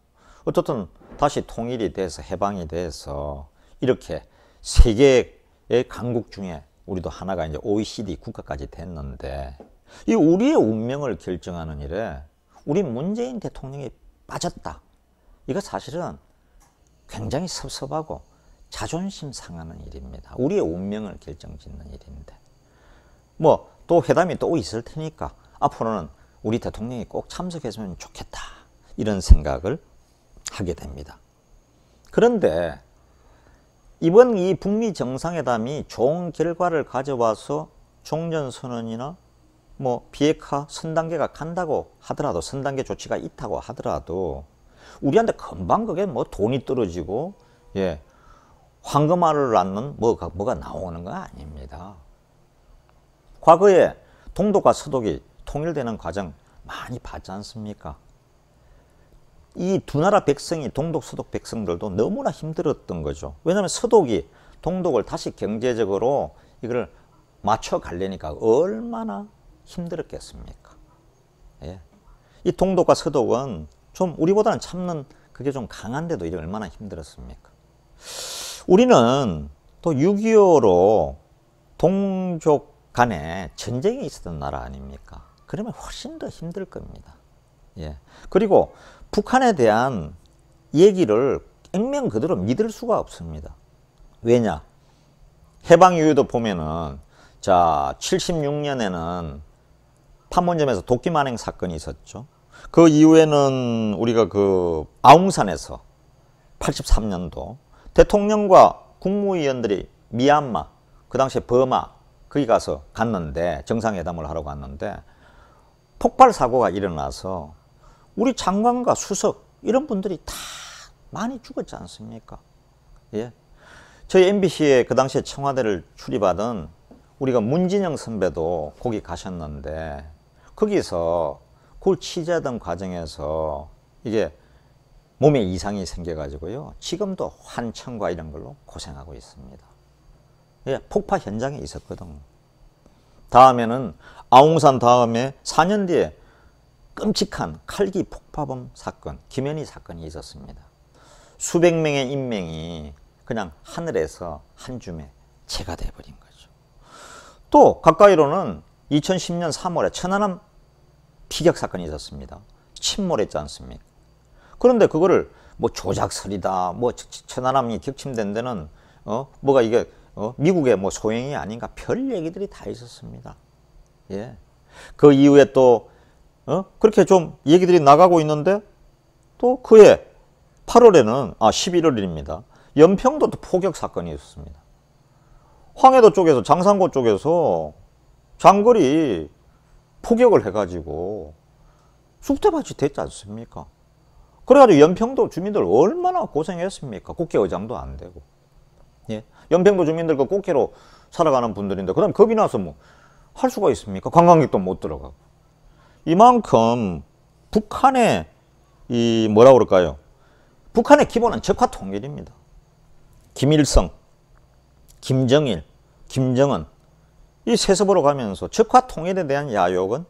어쨌든 다시 통일이 돼서 해방이 돼서 이렇게 세계의 강국 중에 우리도 하나가 이제 OECD 국가까지 됐는데, 이 우리의 운명을 결정하는 일에 우리 문재인 대통령이 빠졌다. 이거 사실은 굉장히 섭섭하고 자존심 상하는 일입니다. 우리의 운명을 결정짓는 일인데. 뭐 또 회담이 또 있을 테니까 앞으로는 우리 대통령이 꼭 참석했으면 좋겠다. 이런 생각을 하게 됩니다. 그런데 이번 이 북미 정상회담이 좋은 결과를 가져와서 종전선언이나 뭐 비핵화 선단계가 간다고 하더라도, 선단계 조치가 있다고 하더라도 우리한테 금방 그게 뭐 돈이 떨어지고 황금알을 낳는 뭐가 나오는 거 아닙니다. 과거에 동독과 서독이 통일되는 과정 많이 봤지 않습니까? 이 두 나라 백성이, 동독 서독 백성들도 너무나 힘들었던 거죠. 왜냐하면 서독이 동독을 다시 경제적으로 이걸 맞춰 가려니까 얼마나 힘들었겠습니까? 예. 이 동독과 서독은 좀 우리보다는 참는 그게 좀 강한데도 이게 얼마나 힘들었습니까? 우리는 또 6.25로 동족 간에 전쟁이 있었던 나라 아닙니까? 그러면 훨씬 더 힘들 겁니다. 예. 그리고 북한에 대한 얘기를 액면 그대로 믿을 수가 없습니다. 왜냐? 해방 이후에도 보면은, 자, 76년에는 판문점에서 도끼 만행 사건이 있었죠. 그 이후에는 우리가 그 아웅산에서 83년도 대통령과 국무위원들이 미얀마, 그 당시에 버마, 거기 가서 갔는데, 정상회담을 하러 갔는데 폭발 사고가 일어나서 우리 장관과 수석 이런 분들이 다 많이 죽었지 않습니까? 예. 저희 MBC에 그 당시에 청와대를 출입하던 우리가 문진영 선배도 거기 가셨는데, 거기서 그걸 취재하던 과정에서 이게 몸에 이상이 생겨가지고요, 지금도 환청과 이런 걸로 고생하고 있습니다. 예, 폭파 현장에 있었거든. 다음에는 아웅산 다음에 4년 뒤에 끔찍한 칼기 폭파범 사건, 김현희 사건이 있었습니다. 수백 명의 인명이 그냥 하늘에서 한 줌에 재가 돼버린 거죠. 또 가까이로는 2010년 3월에 천안함 피격 사건이 있었습니다. 침몰했지 않습니까? 그런데 그거를 뭐 조작설이다, 뭐 천안함이 격침된 데는 뭐가 이게 미국의 뭐 소행이 아닌가, 별 얘기들이 다 있었습니다. 예. 그 이후에 또 그렇게 좀 얘기들이 나가고 있는데, 또 그해 8월에는 11월입니다. 연평도 또 포격 사건이 있었습니다. 황해도 쪽에서, 장산고 쪽에서 장거리 포격을 해가지고 쑥대밭이 됐지 않습니까? 그래가지고 연평도 주민들 얼마나 고생했습니까? 국회의장도 안 되고. 예. 연평도 주민들 그 국회로 살아가는 분들인데, 그 다음에 겁이 나서 뭐 할 수가 있습니까? 관광객도 못 들어가고. 이만큼 북한의 이 뭐라 그럴까요? 북한의 기본은 적화 통일입니다. 김일성, 김정일, 김정은 이 세습으로 가면서 적화 통일에 대한 야욕은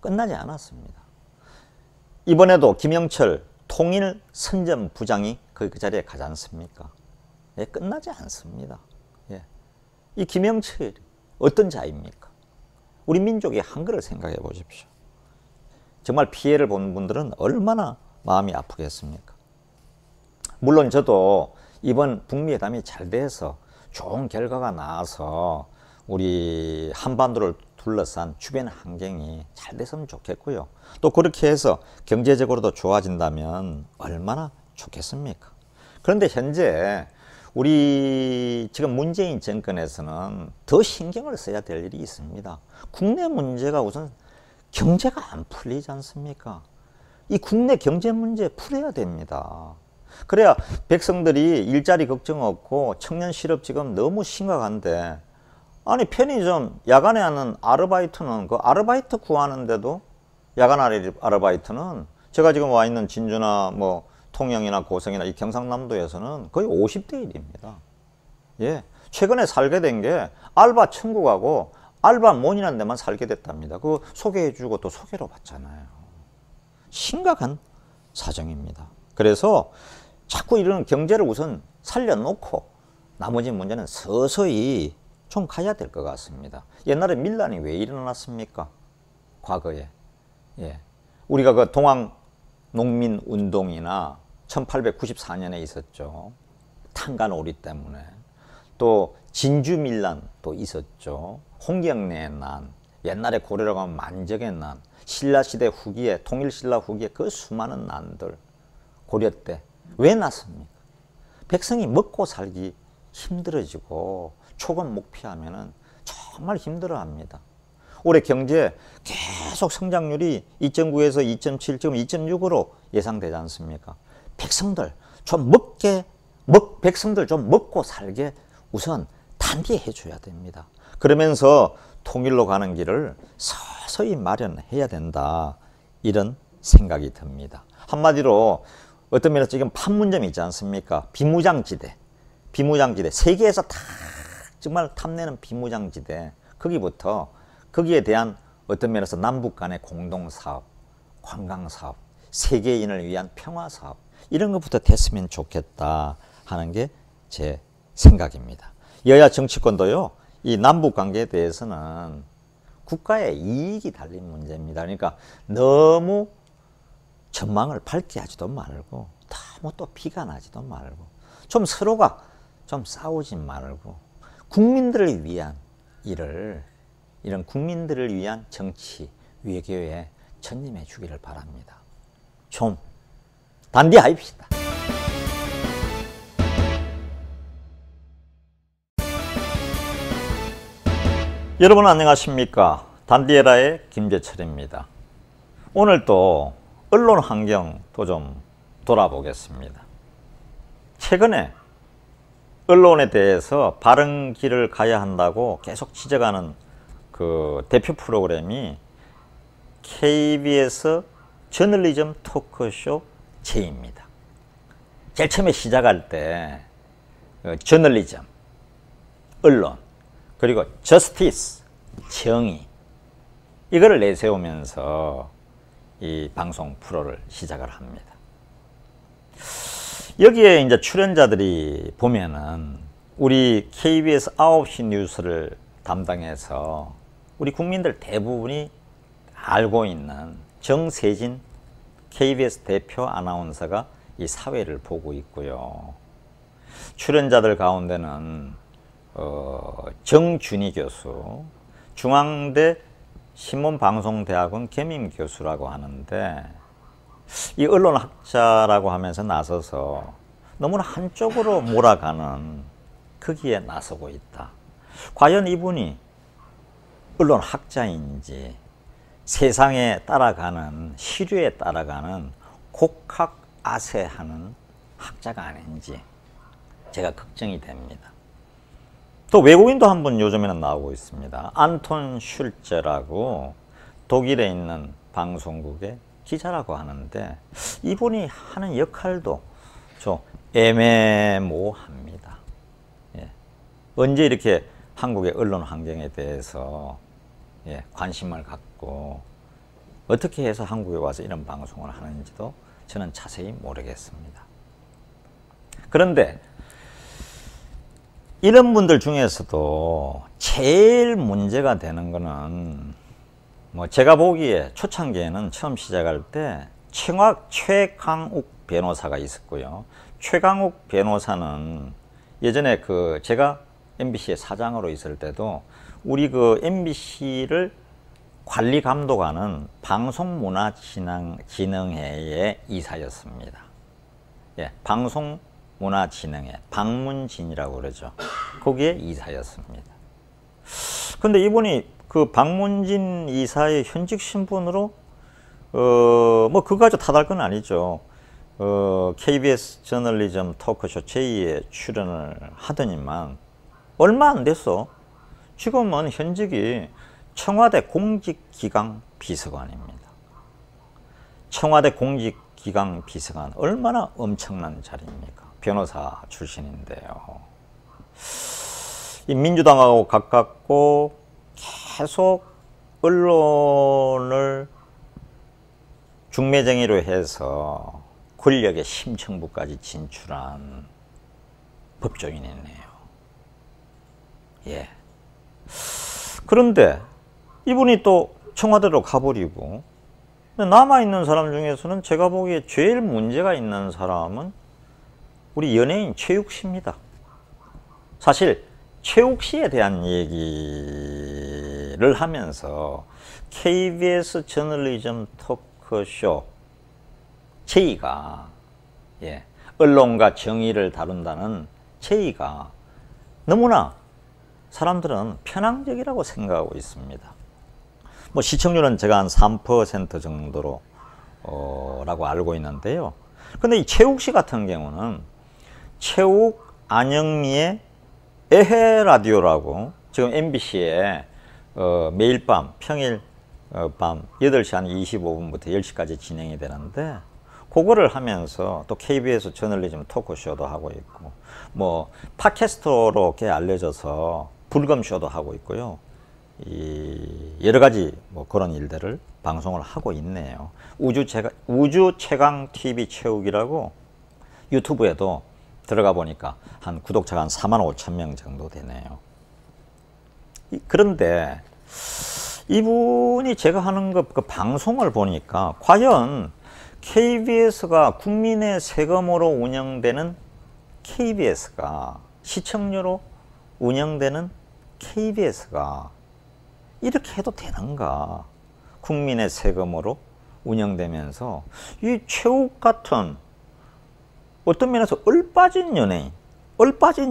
끝나지 않았습니다. 이번에도 김영철 통일 선전 부장이 그 자리에 가지 않습니까? 예, 끝나지 않습니다. 예. 이 김영철이 어떤 자입니까? 우리 민족의 한글을 생각해 보십시오. 정말 피해를 본 분들은 얼마나 마음이 아프겠습니까? 물론 저도 이번 북미 회담이 잘 돼서 좋은 결과가 나와서 우리 한반도를 둘러싼 주변 환경이 잘 됐으면 좋겠고요. 또 그렇게 해서 경제적으로도 좋아진다면 얼마나 좋겠습니까? 그런데 현재 우리 지금 문재인 정권에서는 더 신경을 써야 될 일이 있습니다. 국내 문제가 우선 경제가 안 풀리지 않습니까? 이 국내 경제 문제 풀어야 됩니다. 그래야 백성들이 일자리 걱정 없고 청년 실업 지금 너무 심각한데, 아니 편의점 야간에 하는 아르바이트는 그 아르바이트 구하는데도, 야간 아르바이트는 제가 지금 와 있는 진주나 뭐 통영이나 고성이나 이 경상남도에서는 거의 50대 1입니다. 예. 최근에 살게 된 게 알바 천국하고 알바몬이라는 데만 살게 됐답니다. 그거 소개해주고 또 소개로 받잖아요. 심각한 사정입니다. 그래서 자꾸 이런 경제를 우선 살려놓고 나머지 문제는 서서히 좀 가야 될 것 같습니다. 옛날에 밀란이 왜 일어났습니까? 과거에. 예. 우리가 그 동학농민운동이나 1894년에 있었죠. 탄간오리 때문에. 또 진주밀란도 있었죠. 홍경래의 난, 옛날에 고려라고 하면 만적의 난, 신라시대 후기에, 통일신라 후기에 그 수많은 난들, 고려 때 왜 났습니까? 백성이 먹고 살기 힘들어지고 초급 목표하면은 정말 힘들어합니다. 올해 경제 계속 성장률이 2.9에서 2.7, 지금 2.6으로 예상되지 않습니까? 백성들 좀 백성들 좀 먹고 살게 우선 단디해 줘야 됩니다. 그러면서 통일로 가는 길을 서서히 마련해야 된다. 이런 생각이 듭니다. 한마디로 어떤 면에서 지금 판문점이 있지 않습니까? 비무장지대. 세계에서 다 정말 탐내는 비무장지대. 거기에 대한 어떤 면에서 남북 간의 공동사업, 관광사업, 세계인을 위한 평화사업, 이런 것부터 됐으면 좋겠다 하는 게 제 생각입니다. 여야 정치권도요, 이 남북 관계에 대해서는 국가의 이익이 달린 문제입니다. 그러니까 너무 전망을 밝게 하지도 말고, 너무 또 비관하지도 말고, 좀 서로가 좀 싸우지 말고, 국민들을 위한 일을, 이런 국민들을 위한 정치, 외교에 전념해 주기를 바랍니다. 좀 단디하입시다. 여러분 안녕하십니까? 단디에라의 김재철입니다. 오늘 또 언론 환경도 좀 돌아보겠습니다. 최근에 언론에 대해서 바른 길을 가야 한다고 계속 지적하는 그 대표 프로그램이 KBS 저널리즘 토크쇼 제입니다. 제일 처음에 시작할 때 저널리즘, 언론, 그리고 저스티스, 정의, 이거를 내세우면서 이 방송 프로를 시작을 합니다. 여기에 이제 출연자들이 보면은 우리 KBS 9시 뉴스를 담당해서 우리 국민들 대부분이 알고 있는 정세진 KBS 대표 아나운서가 이 사회를 보고 있고요. 출연자들 가운데는 정준희 교수, 중앙대 신문방송대학원 겸임 교수라고 하는데, 이 언론학자라고 하면서 나서서 너무나 한쪽으로 몰아가는 거기에 나서고 있다. 과연 이분이 언론학자인지 세상에 따라가는, 시류에 따라가는 곡학아세하는 학자가 아닌지 제가 걱정이 됩니다. 또 외국인도 한 분 요즘에는 나오고 있습니다. 안톤 슐제라고 독일에 있는 방송국의 기자라고 하는데, 이분이 하는 역할도 좀 애매모호합니다. 예. 언제 이렇게 한국의 언론 환경에 대해서 관심을 갖고 어떻게 해서 한국에 와서 이런 방송을 하는지도 저는 자세히 모르겠습니다. 그런데 이런 분들 중에서도 제일 문제가 되는 거는, 뭐 제가 보기에 초창기에는 처음 시작할 때 최강욱 변호사가 있었고요. 최강욱 변호사는 예전에 제가 MBC의 사장으로 있을 때도 우리 MBC를 관리 감독하는 방송문화진흥회의 이사였습니다. 예, 방송문화진흥회, 방문진이라고 그러죠. 거기에 이사였습니다. 근데 이분이 그 방문진 이사의 현직 신분으로 뭐 그거 가지고 탓할 건 아니죠. KBS 저널리즘 토크쇼 제2에 출연을 하더니만 얼마 안 됐어. 지금은 현직이 청와대 공직기강 비서관입니다. 청와대 공직기강 비서관, 얼마나 엄청난 자리입니까? 변호사 출신인데요. 이 민주당하고 가깝고 계속 언론을 중매쟁이로 해서 권력의 심층부까지 진출한 법조인이네요. 예. 그런데 이분이 또 청와대로 가버리고, 남아있는 사람 중에서는 제가 보기에 제일 문제가 있는 사람은 우리 연예인 최욱 씨입니다. 사실 최욱 씨에 대한 얘기를 하면서 KBS 저널리즘 토크쇼 제의가, 예, 언론과 정의를 다룬다는 제의가 너무나 사람들은 편향적이라고 생각하고 있습니다. 뭐 시청률은 제가 한 3% 정도로 라고 알고 있는데요. 근데 이 최욱 씨 같은 경우는 최욱 안영미의 에헤 라디오라고 지금 MBC에 매일 밤 평일 밤 8시 한 25분부터 10시까지 진행이 되는데, 그거를 하면서 또 KBS 저널리즘 토크쇼도 하고 있고, 뭐 팟캐스터로 꽤 알려져서 불금쇼도 하고 있고요. 여러 가지 뭐 그런 일들을 방송을 하고 있네요. 우주 최강 TV 최욱이라고 유튜브에도 들어가 보니까 한 구독자가 한 45,000명 정도 되네요. 그런데 이분이 제가 하는 그 방송을 보니까 과연 KBS가 국민의 세금으로 운영되는 KBS가, 시청료로 운영되는 KBS가 이렇게 해도 되는가? 국민의 세금으로 운영되면서 이 최욱 같은 어떤 면에서 얼빠진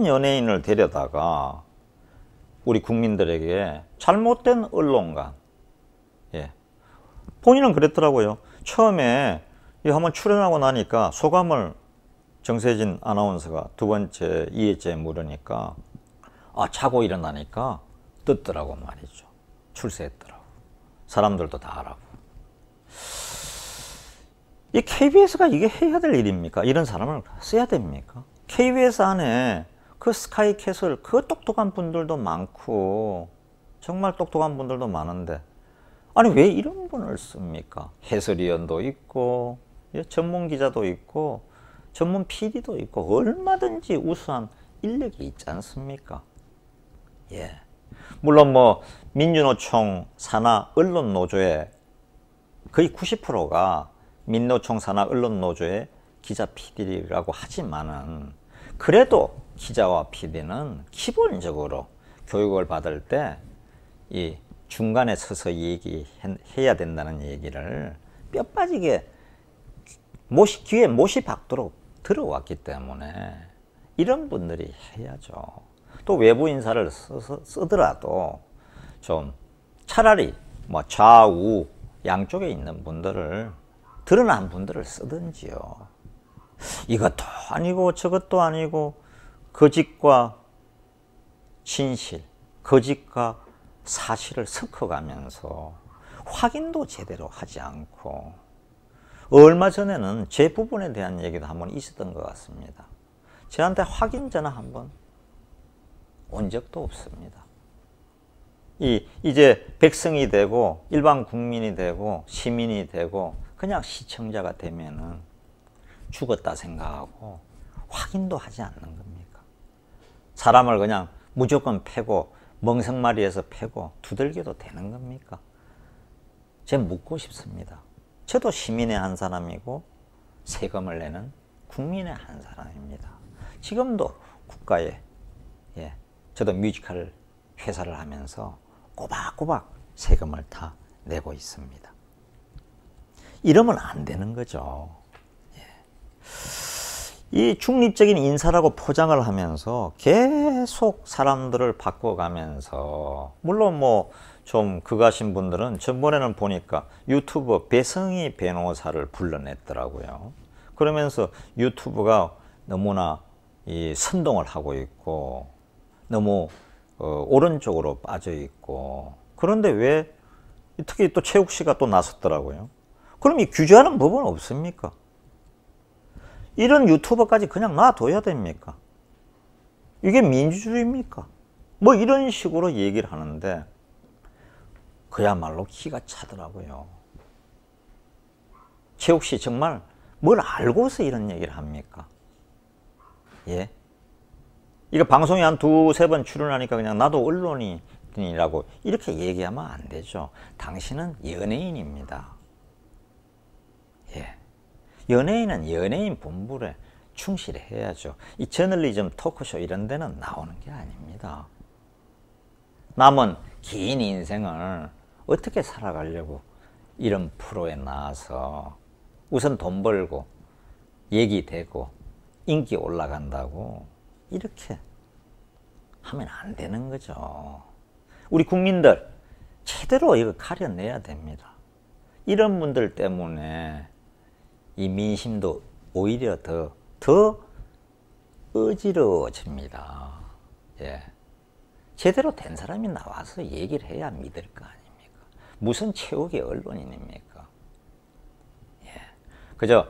연예인을 데려다가 우리 국민들에게 잘못된 언론관, 예, 본인은 그랬더라고요. 처음에 한번 출연하고 나니까 소감을 정세진 아나운서가 두 번째, 2회째 물으니까, 자고 일어나니까 떴더라고 말이죠. 출세했더라고. 사람들도 다 알아고. 이 KBS가 이게 해야 될 일입니까? 이런 사람을 써야 됩니까? KBS 안에 그 스카이캐슬, 그 똑똑한 분들도 많고, 정말 똑똑한 분들도 많은데, 아니 왜 이런 분을 씁니까? 해설위원도 있고, 예, 전문 기자도 있고, 전문 PD도 있고, 얼마든지 우수한 인력이 있지 않습니까? 예. 물론 뭐 민주노총 산하 언론노조의 거의 90%가 민노총 산하 언론노조의 기자 PD라고 하지만은, 그래도 기자와 PD는 기본적으로 교육을 받을 때 이 중간에 서서 얘기해야 된다는 얘기를 뼈 빠지게 귀에 못이 박도록 들어왔기 때문에 이런 분들이 해야죠. 또 외부 인사를 쓰더라도 좀 차라리 뭐 좌우 양쪽에 있는 분들을, 드러난 분들을 쓰든지요. 이것도 아니고 저것도 아니고 거짓과 진실, 거짓과 사실을 섞어가면서 확인도 제대로 하지 않고, 얼마 전에는 제 부분에 대한 얘기도 한번 있었던 것 같습니다. 저한테 확인 전화 한번 온 적도 없습니다. 이제 백성이 되고 일반 국민이 되고 시민이 되고 그냥 시청자가 되면은 죽었다 생각하고 확인도 하지 않는 겁니까? 사람을 그냥 무조건 패고 멍석마리에서 패고 두들겨도 되는 겁니까? 제가 묻고 싶습니다. 저도 시민의 한 사람이고 세금을 내는 국민의 한 사람입니다. 지금도 국가에, 예, 저도 뮤지컬 회사를 하면서 꼬박꼬박 세금을 다 내고 있습니다. 이러면 안 되는 거죠. 예. 이 중립적인 인사라고 포장을 하면서 계속 사람들을 바꿔가면서, 물론 뭐 좀 그가신 분들은 전번에는 보니까 유튜버 배성희 변호사를 불러냈더라고요. 그러면서 유튜브가 너무나 선동을 하고 있고 너무 오른쪽으로 빠져 있고, 그런데 왜 특히 또 최욱 씨가 또 나섰더라고요. 그럼 이 규제하는 법은 없습니까? 이런 유튜버까지 그냥 놔둬야 됩니까? 이게 민주주의입니까? 뭐 이런 식으로 얘기를 하는데, 그야말로 기가 차더라고요. 최욱 씨 정말 뭘 알고서 이런 얘기를 합니까? 예? 이거 방송에 한 두세 번 출연하니까 그냥 나도 언론인이라고 이렇게 얘기하면 안 되죠. 당신은 연예인입니다. 예. 연예인은 연예인 본분에 충실해야죠. 이 저널리즘 토크쇼 이런 데는 나오는 게 아닙니다. 남은 긴 인생을 어떻게 살아가려고 이런 프로에 나와서 우선 돈 벌고 얘기되고 인기 올라간다고 이렇게 하면 안 되는 거죠. 우리 국민들 제대로 이거 가려내야 됩니다. 이런 분들 때문에 이 민심도 오히려 더 어지러워집니다. 예. 제대로 된 사람이 나와서 얘기를 해야 믿을 거 아닙니까? 무슨 최욱의 언론인입니까? 예. 그저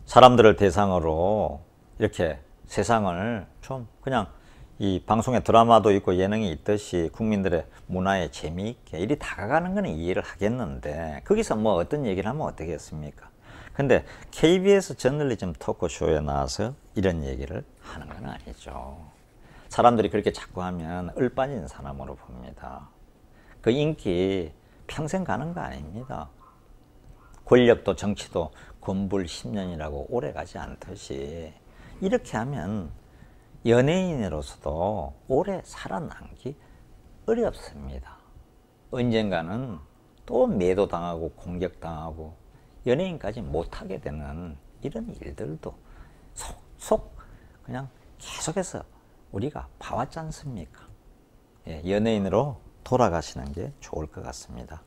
사람들을 대상으로 이렇게 세상을 좀 그냥 이 방송에 드라마도 있고 예능이 있듯이 국민들의 문화에 재미있게 이리 다가가는 거는 이해를 하겠는데 거기서 뭐 어떤 얘기를 하면 어떻겠습니까? 근데 KBS 저널리즘 토크쇼에 나와서 이런 얘기를 하는 건 아니죠. 사람들이 그렇게 자꾸 하면 얼빠진 사람으로 봅니다. 그 인기 평생 가는 거 아닙니다. 권력도 정치도 건불 10년이라고 오래 가지 않듯이 이렇게 하면 연예인으로서도 오래 살아남기 어렵습니다. 언젠가는 또 매도당하고 공격당하고 연예인까지 못하게 되는 이런 일들도 속속 그냥 계속해서 우리가 봐왔지 않습니까? 예, 연예인으로 돌아가시는 게 좋을 것 같습니다.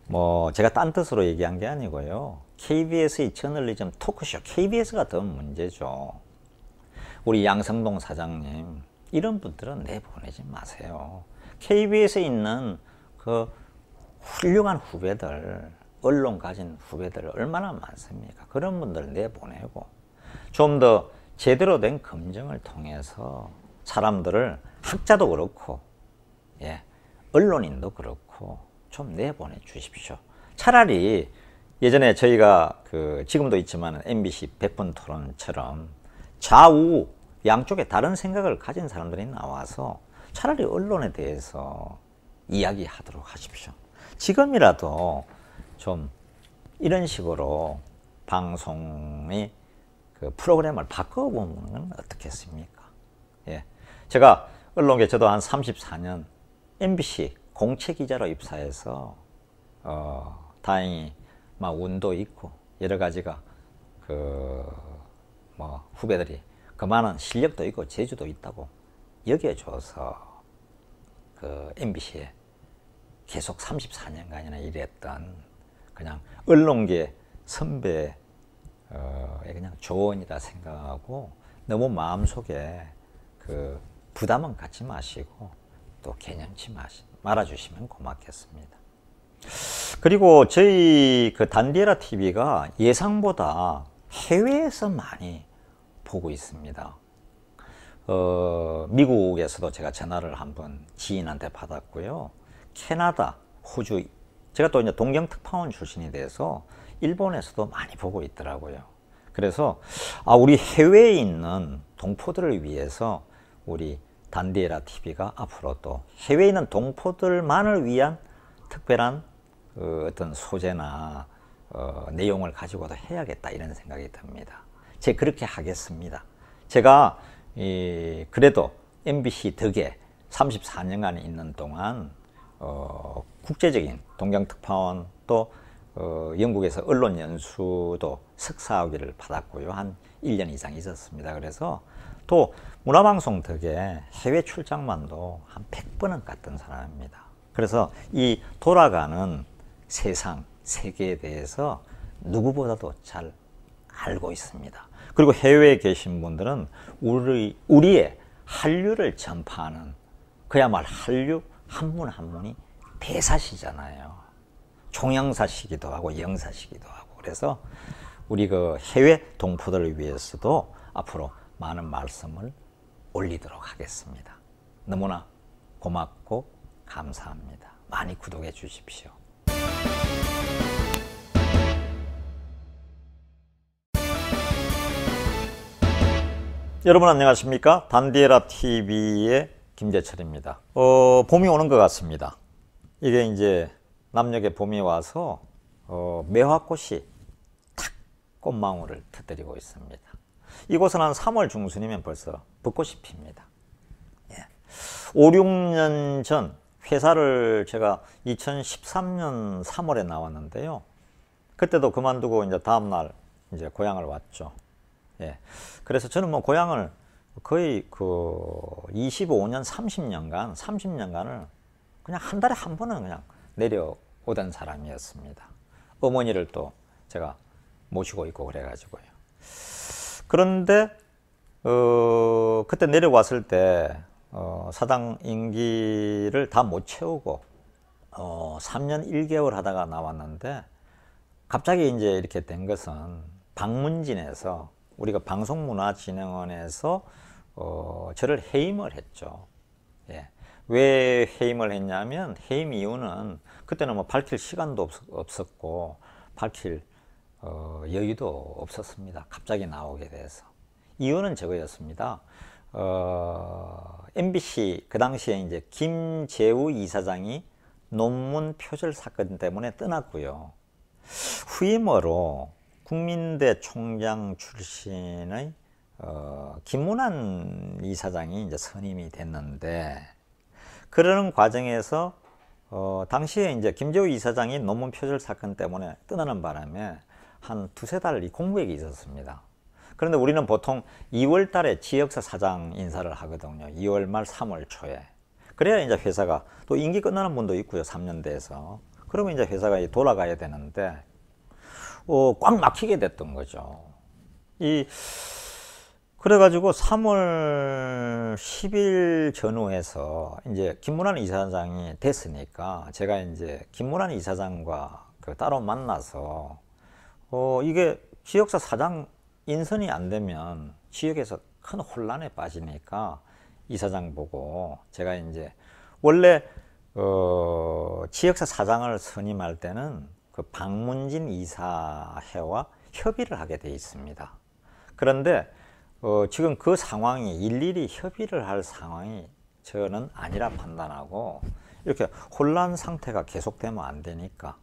뭐 제가 딴 뜻으로 얘기한 게 아니고요. KBS의 저널리즘 토크쇼, KBS가 더 문제죠. 우리 양성동 사장님 이런 분들은 내보내지 마세요. KBS에 있는 그 훌륭한 후배들, 언론 가진 후배들 얼마나 많습니까? 그런 분들 내보내고 좀 더 제대로 된 검증을 통해서 사람들을 학자도 그렇고 예, 언론인도 그렇고 좀 내보내 주십시오. 차라리 예전에 저희가 지금도 있지만 MBC 100분 토론처럼 좌우 양쪽에 다른 생각을 가진 사람들이 나와서 차라리 언론에 대해서 이야기하도록 하십시오. 지금이라도 좀 이런 식으로 방송의 프로그램을 바꿔보는 건 어떻겠습니까? 예. 제가 언론계 저도 한 34년 MBC 공채 기자로 입사해서 다행히 막 운도 있고 여러 가지가 뭐 후배들이 그만한 실력도 있고 재주도 있다고 여겨줘서 MBC에 계속 34년간이나 일했던 그냥 언론계 선배 그냥 조언이다 생각하고 너무 마음속에 부담은 갖지 마시고 또 개념치 말아주시면 고맙겠습니다. 그리고 저희 단디에라 TV가 예상보다 해외에서 많이 보고 있습니다. 미국에서도 제가 전화를 한번 지인한테 받았고요. 캐나다, 호주, 제가 또 이제 동경특파원 출신이 돼서 일본에서도 많이 보고 있더라고요. 그래서 우리 해외에 있는 동포들을 위해서 우리 단디에라 TV가 앞으로 또 해외에 있는 동포들만을 위한 특별한 어떤 소재나 내용을 가지고도 해야겠다 이런 생각이 듭니다. 제가 그렇게 하겠습니다. 제가 그래도 MBC 덕에 34년간 있는 동안 국제적인 동경특파원 또 영국에서 언론 연수도 석사학위를 받았고요. 한 1년 이상 있었습니다. 그래서 또 문화방송 덕에 해외 출장만도 한 100번은 갔던 사람입니다. 그래서 이 돌아가는 세상, 세계에 대해서 누구보다도 잘 알고 있습니다. 그리고 해외에 계신 분들은 우리의 한류를 전파하는 그야말로 한류 한 분 한 분이 대사시잖아요. 종영사시기도 하고 영사시기도 하고 그래서 우리 해외 동포들을 위해서도 앞으로 많은 말씀을 올리도록 하겠습니다. 너무나 고맙고 감사합니다. 많이 구독해 주십시오. 여러분 안녕하십니까? 단디에라 TV의 김재철입니다. 봄이 오는 것 같습니다. 이게 이제 남녘에 봄이 와서 매화꽃이 탁 꽃망울을 터뜨리고 있습니다. 이곳은 한 3월 중순이면 벌써 벚꽃이 핍니다. 5, 6년 전 회사를 제가 2013년 3월에 나왔는데요. 그때도 그만두고 이제 다음날 이제 고향을 왔죠. 그래서 저는 뭐 고향을 거의 그 25년, 30년간을 그냥 한 달에 한 번은 그냥 내려오던 사람이었습니다. 어머니를 또 제가 모시고 있고 그래가지고요. 그런데 그때 내려왔을 때 사장 임기를 다 못 채우고 3년 1개월 하다가 나왔는데 갑자기 이제 이렇게 된 것은 방문진에서 우리가 방송문화진흥원에서 저를 해임을 했죠. 왜 해임을 했냐면 해임 이유는 그때는 뭐 밝힐 시간도 없었고 밝힐 여유도 없었습니다. 갑자기 나오게 돼서. 이유는 저거였습니다. MBC 그 당시에 이제 김재우 이사장이 논문 표절 사건 때문에 떠났고요. 후임으로 국민대 총장 출신의 김문환 이사장이 이제 선임이 됐는데 그러는 과정에서 당시에 이제 김재우 이사장이 논문 표절 사건 때문에 떠나는 바람에 한 두세 달 이 공백이 있었습니다. 그런데 우리는 보통 2월 달에 지역사 사장 인사를 하거든요. 2월 말 3월 초에. 그래야 이제 회사가 또 임기 끝나는 분도 있고요. 3년 돼서. 그러면 이제 회사가 돌아가야 되는데 꽉 막히게 됐던 거죠. 그래가지고 3월 10일 전후에서 이제 김문환 이사장이 됐으니까 제가 이제 김문환 이사장과 따로 만나서 이게 지역사 사장 인선이 안 되면 지역에서 큰 혼란에 빠지니까 이사장 보고 제가 이제 원래 지역사 사장을 선임할 때는 그 방문진 이사회와 협의를 하게 돼 있습니다. 그런데 지금 그 상황이 일일이 협의를 할 상황이 저는 아니라 판단하고 이렇게 혼란 상태가 계속되면 안 되니까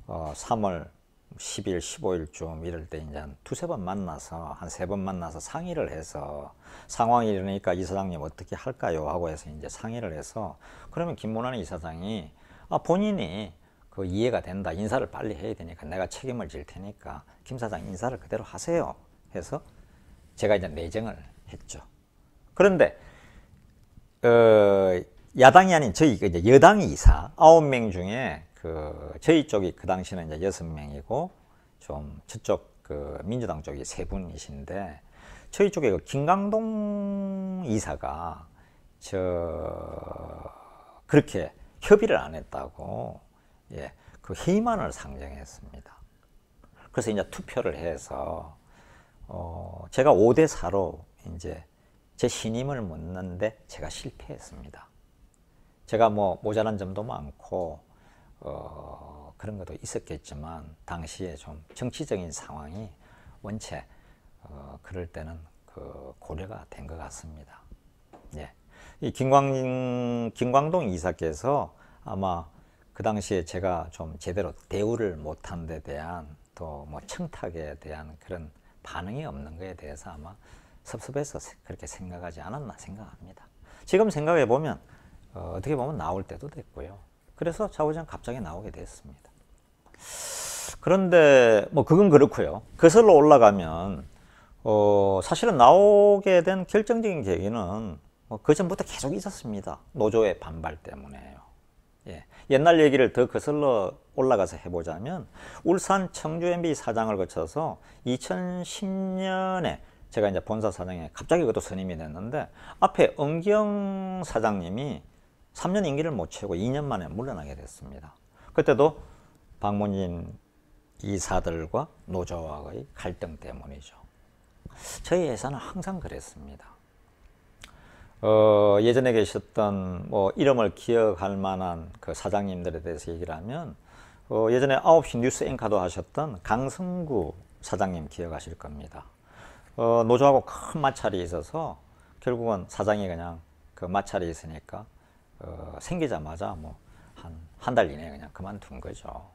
3월 10일, 15일쯤 이럴 때 이제 한 두세 번 만나서 한 세 번 만나서 상의를 해서 상황이 이러니까 이사장님 어떻게 할까요? 하고 해서 이제 상의를 해서 그러면 김문환 이사장이 본인이 그 이해가 된다. 인사를 빨리 해야 되니까 내가 책임을 질 테니까 김 사장 인사를 그대로 하세요. 해서 제가 이제 내정을 했죠. 그런데 야당이 아닌 저희 이제 여당 이사 9명 중에 저희 쪽이 그 당시는 이제 6명이고 좀 저쪽 민주당 쪽이 3분이신데 저희 쪽에 김강동 이사가 그렇게 협의를 안 했다고 그 해임안을 상정했습니다. 그래서 이제 투표를 해서 제가 5대4로 이제 제 신임을 묻는데 제가 실패했습니다. 제가 뭐 모자란 점도 많고 그런 것도 있었겠지만 당시에 좀 정치적인 상황이 원체 그럴 때는 고려가 된 것 같습니다. 이 김광동 이사께서 아마 그 당시에 제가 좀 제대로 대우를 못한 데 대한 또 뭐 청탁에 대한 그런 반응이 없는 것에 대해서 아마 섭섭해서 그렇게 생각하지 않았나 생각합니다. 지금 생각해 보면 어떻게 보면 나올 때도 됐고요. 그래서 좌우장 갑자기 나오게 됐습니다. 그런데 뭐 그건 그렇고요. 거슬러 올라가면 사실은 나오게 된 결정적인 계기는 그 전부터 계속 있었습니다. 노조의 반발 때문에요. 옛날 얘기를 더 거슬러 올라가서 해보자면 울산 청주 MB 사장을 거쳐서 2010년에 제가 이제 본사 사장에 갑자기 그것도 선임이 됐는데 앞에 은경 사장님이 3년 임기를 못 채우고 2년 만에 물러나게 됐습니다. 그때도 방문진 이사들과 노조와의 갈등 때문이죠. 저희 회사는 항상 그랬습니다. 예전에 계셨던 뭐 이름을 기억할 만한 그 사장님들에 대해서 얘기를 하면 예전에 9시 뉴스 앵커도 하셨던 강성구 사장님 기억하실 겁니다. 노조하고 큰 마찰이 있어서 결국은 사장이 그냥 그 마찰이 있으니까 생기자마자 뭐 한 달 이내에 그냥 그만둔 거죠.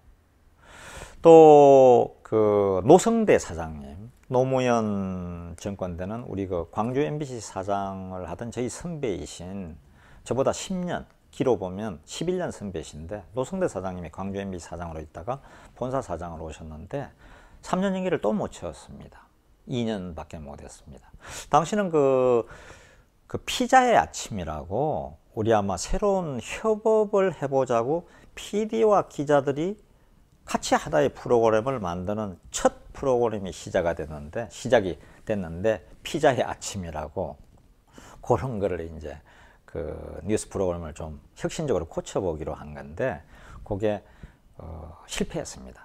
또 그 노성대 사장님, 노무현 정권 때는 우리 그 광주 MBC 사장을 하던 저희 선배이신, 저보다 10년, 기로 보면 11년 선배신데, 노성대 사장님이 광주 MBC 사장으로 있다가 본사 사장으로 오셨는데 3년 임기를 또 못 채웠습니다. 2년밖에 못 했습니다. 당시는 그 피자의 아침이라고, 우리 아마 새로운 협업을 해보자고 PD와 기자들이 같이 하나의 프로그램을 만드는 첫 프로그램이 시작이 됐는데 피자의 아침이라고, 그런 거를 이제 그 뉴스 프로그램을 좀 혁신적으로 고쳐보기로 한 건데, 그게 실패했습니다.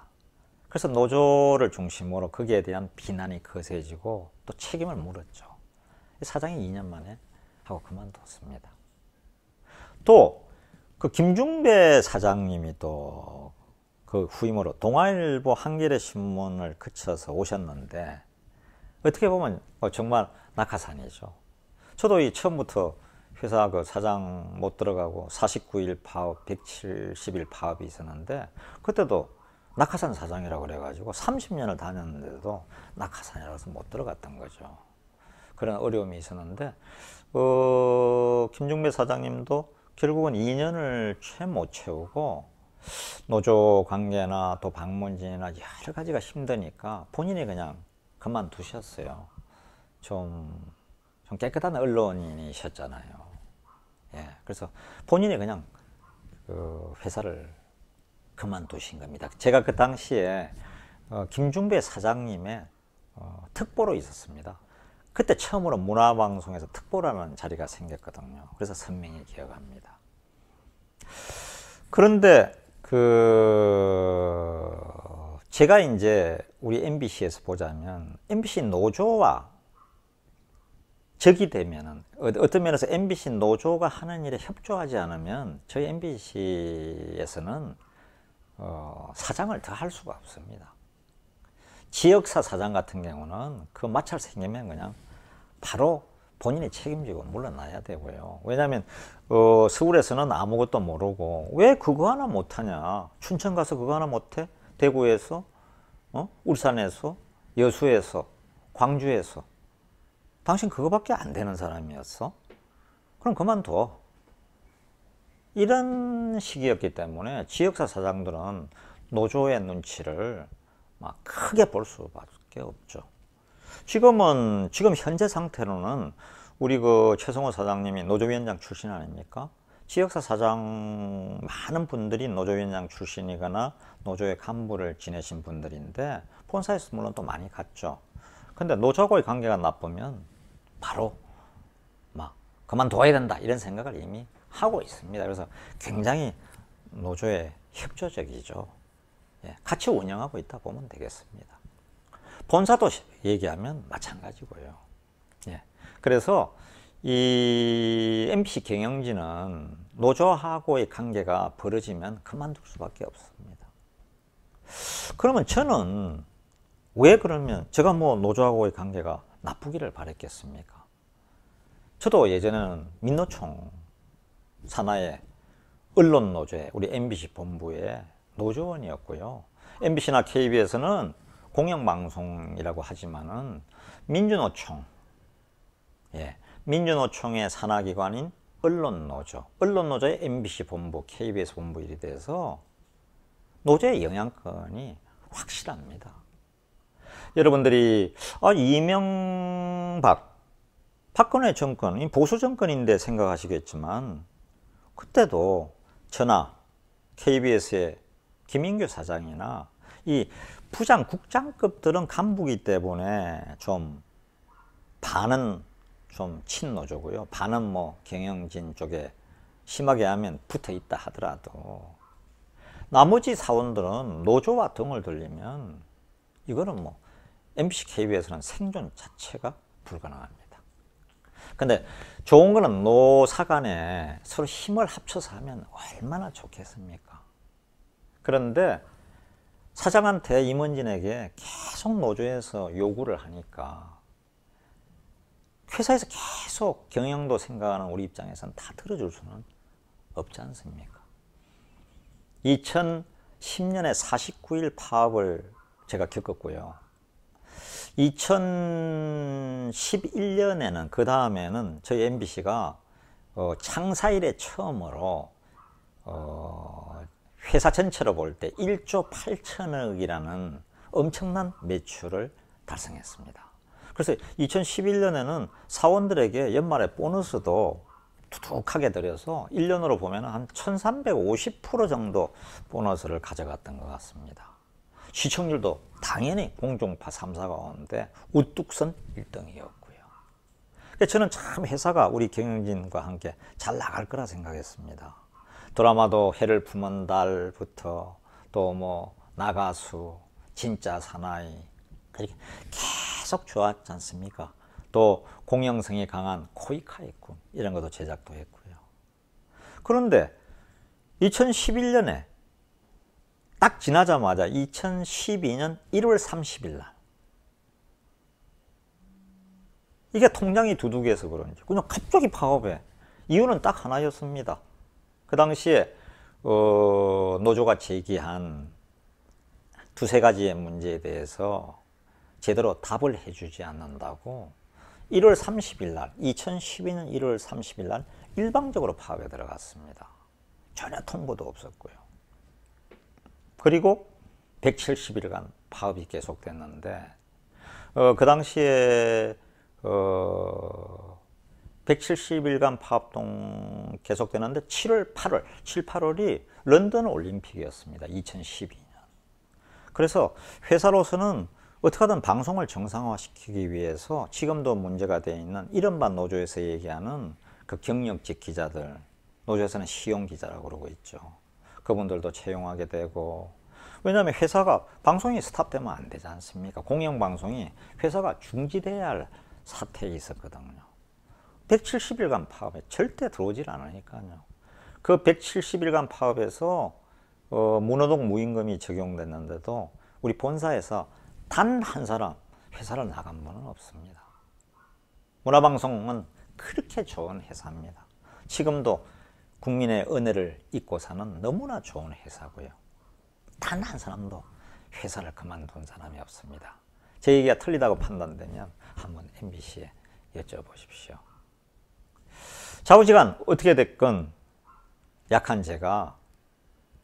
그래서 노조를 중심으로 거기에 대한 비난이 거세지고 또 책임을 물었죠. 사장이 2년 만에 하고 그만뒀습니다. 또 그 김중배 사장님이 또 그 후임으로 동아일보 한겨레 신문을 거쳐서 오셨는데, 어떻게 보면 정말 낙하산이죠. 저도 이 처음부터 회사 그 사장 못 들어가고 49일 파업, 170일 파업이 있었는데, 그때도 낙하산 사장이라고 그래가지고 30년을 다녔는데도 낙하산이라서 못 들어갔던 거죠. 그런 어려움이 있었는데, 김중배 사장님도 결국은 2년을 채 못 채우고 노조 관계나 또 방문진이나 여러 가지가 힘드니까 본인이 그냥 그만두셨어요. 좀 깨끗한 언론인이셨잖아요. 예, 그래서 본인이 그냥 그 회사를 그만두신 겁니다. 제가 그 당시에 김중배 사장님의 특보로 있었습니다. 그때 처음으로 문화방송에서 특보라는 자리가 생겼거든요. 그래서 선명히 기억합니다. 그런데 제가 이제 우리 MBC에서 보자면, MBC 노조와 적이 되면은, 어떤 면에서 MBC 노조가 하는 일에 협조하지 않으면 저희 MBC에서는 사장을 더 할 수가 없습니다. 지역사 사장 같은 경우는 그 마찰 생기면 그냥 바로 본인이 책임지고 물러나야 되고요. 왜냐하면 서울에서는 아무것도 모르고 왜 그거 하나 못하냐, 춘천 가서 그거 하나 못해, 대구에서, 울산에서, 여수에서, 광주에서, 당신 그거밖에 안 되는 사람이었어? 그럼 그만둬. 이런 식이었기 때문에 지역사 사장들은 노조의 눈치를 막 크게 볼 수밖에 없죠. 지금 현재 상태로는 우리 그 최성호 사장님이 노조위원장 출신 아닙니까? 지역사 사장 많은 분들이 노조위원장 출신이거나 노조의 간부를 지내신 분들인데, 본사에서 물론 또 많이 갔죠. 근데 노조하고의 관계가 나쁘면 바로 막 그만둬야 된다, 이런 생각을 이미 하고 있습니다. 그래서 굉장히 노조에 협조적이죠. 예, 같이 운영하고 있다 보면 되겠습니다. 본사도 얘기하면 마찬가지고요. 예, 그래서 이 MBC 경영진은 노조하고의 관계가 벌어지면 그만둘 수밖에 없습니다. 그러면 저는 왜 그러면 제가 뭐 노조하고의 관계가 나쁘기를 바랬겠습니까? 저도 예전에는 민노총 산하의 언론노조의 우리 MBC 본부의 노조원이었고요. MBC나 KBS는 공영방송이라고 하지만은 민주노총, 예, 민주노총의 산하기관인 언론노조의 MBC 본부, KBS 본부 일이 돼서 노조의 영향권이 확실합니다. 여러분들이 이명박, 박근혜 정권, 보수 정권인데 생각하시겠지만, 그때도 저나 KBS의 김인규 사장이나 이 부장, 국장급들은 간부기 때문에 좀 반은 좀 친노조고요. 반은 뭐 경영진 쪽에 심하게 하면 붙어 있다 하더라도, 나머지 사원들은 노조와 등을 돌리면 이거는 뭐 MBC, KBS는 생존 자체가 불가능합니다. 근데 좋은 거는 노사 간에 서로 힘을 합쳐서 하면 얼마나 좋겠습니까? 그런데 사장한테 임원진에게 계속 노조에서 요구를 하니까 회사에서 계속 경영도 생각하는 우리 입장에서는 다 들어줄 수는 없지 않습니까? 2010년에 49일 파업을 제가 겪었고요. 2011년에는 그 다음에는 저희 MBC가 창사 이래 처음으로 회사 전체로 볼 때 1조 8천억이라는 엄청난 매출을 달성했습니다. 그래서 2011년에는 사원들에게 연말에 보너스도 두둑하게 드려서 1년으로 보면 한 1350% 정도 보너스를 가져갔던 것 같습니다. 시청률도 당연히 공중파 3사가 오는데 우뚝 선 1등이었고요. 저는 참 회사가 우리 경영진과 함께 잘 나갈 거라 생각했습니다. 드라마도 해를 품은 달부터 또 뭐 나가수, 진짜 사나이 그렇게 계속 좋았지 않습니까? 또 공영성이 강한 코이카의 꿈 이런 것도 제작도 했고요. 그런데 2011년에 딱 지나자마자 2012년 1월 30일 날 이게 통장이 두둑해서 그런지 그냥 갑자기 파업해. 이유는 딱 하나였습니다. 그 당시에 노조가 제기한 두세 가지의 문제에 대해서 제대로 답을 해주지 않는다고 1월 30일 날 2012년 1월 30일 날 일방적으로 파업에 들어갔습니다. 전혀 통보도 없었고요. 그리고 170일간 파업이 계속됐는데 그 당시에 170일간 파업동 계속되는데 7월, 8월이 런던 올림픽이었습니다. 2012년. 그래서 회사로서는 어떻게든 방송을 정상화시키기 위해서 지금도 문제가 되어 있는 이른바 노조에서 얘기하는 그 경력직 기자들, 노조에서는 시용 기자라고 그러고 있죠. 그분들도 채용하게 되고, 왜냐하면 회사가 방송이 스탑되면 안 되지 않습니까? 공영방송이 회사가 중지돼야 할 사태에 있었거든요. 170일간 파업에 절대 들어오질 않으니까요. 그 170일간 파업에서 문호동 무임금이 적용됐는데도 우리 본사에서 단 한 사람 회사를 나간 분은 없습니다. 문화방송은 그렇게 좋은 회사입니다. 지금도 국민의 은혜를 잊고 사는 너무나 좋은 회사고요. 단 한 사람도 회사를 그만둔 사람이 없습니다. 제 얘기가 틀리다고 판단되면 한번 MBC에 여쭤보십시오. 좌우지간 어떻게 됐건 약한 제가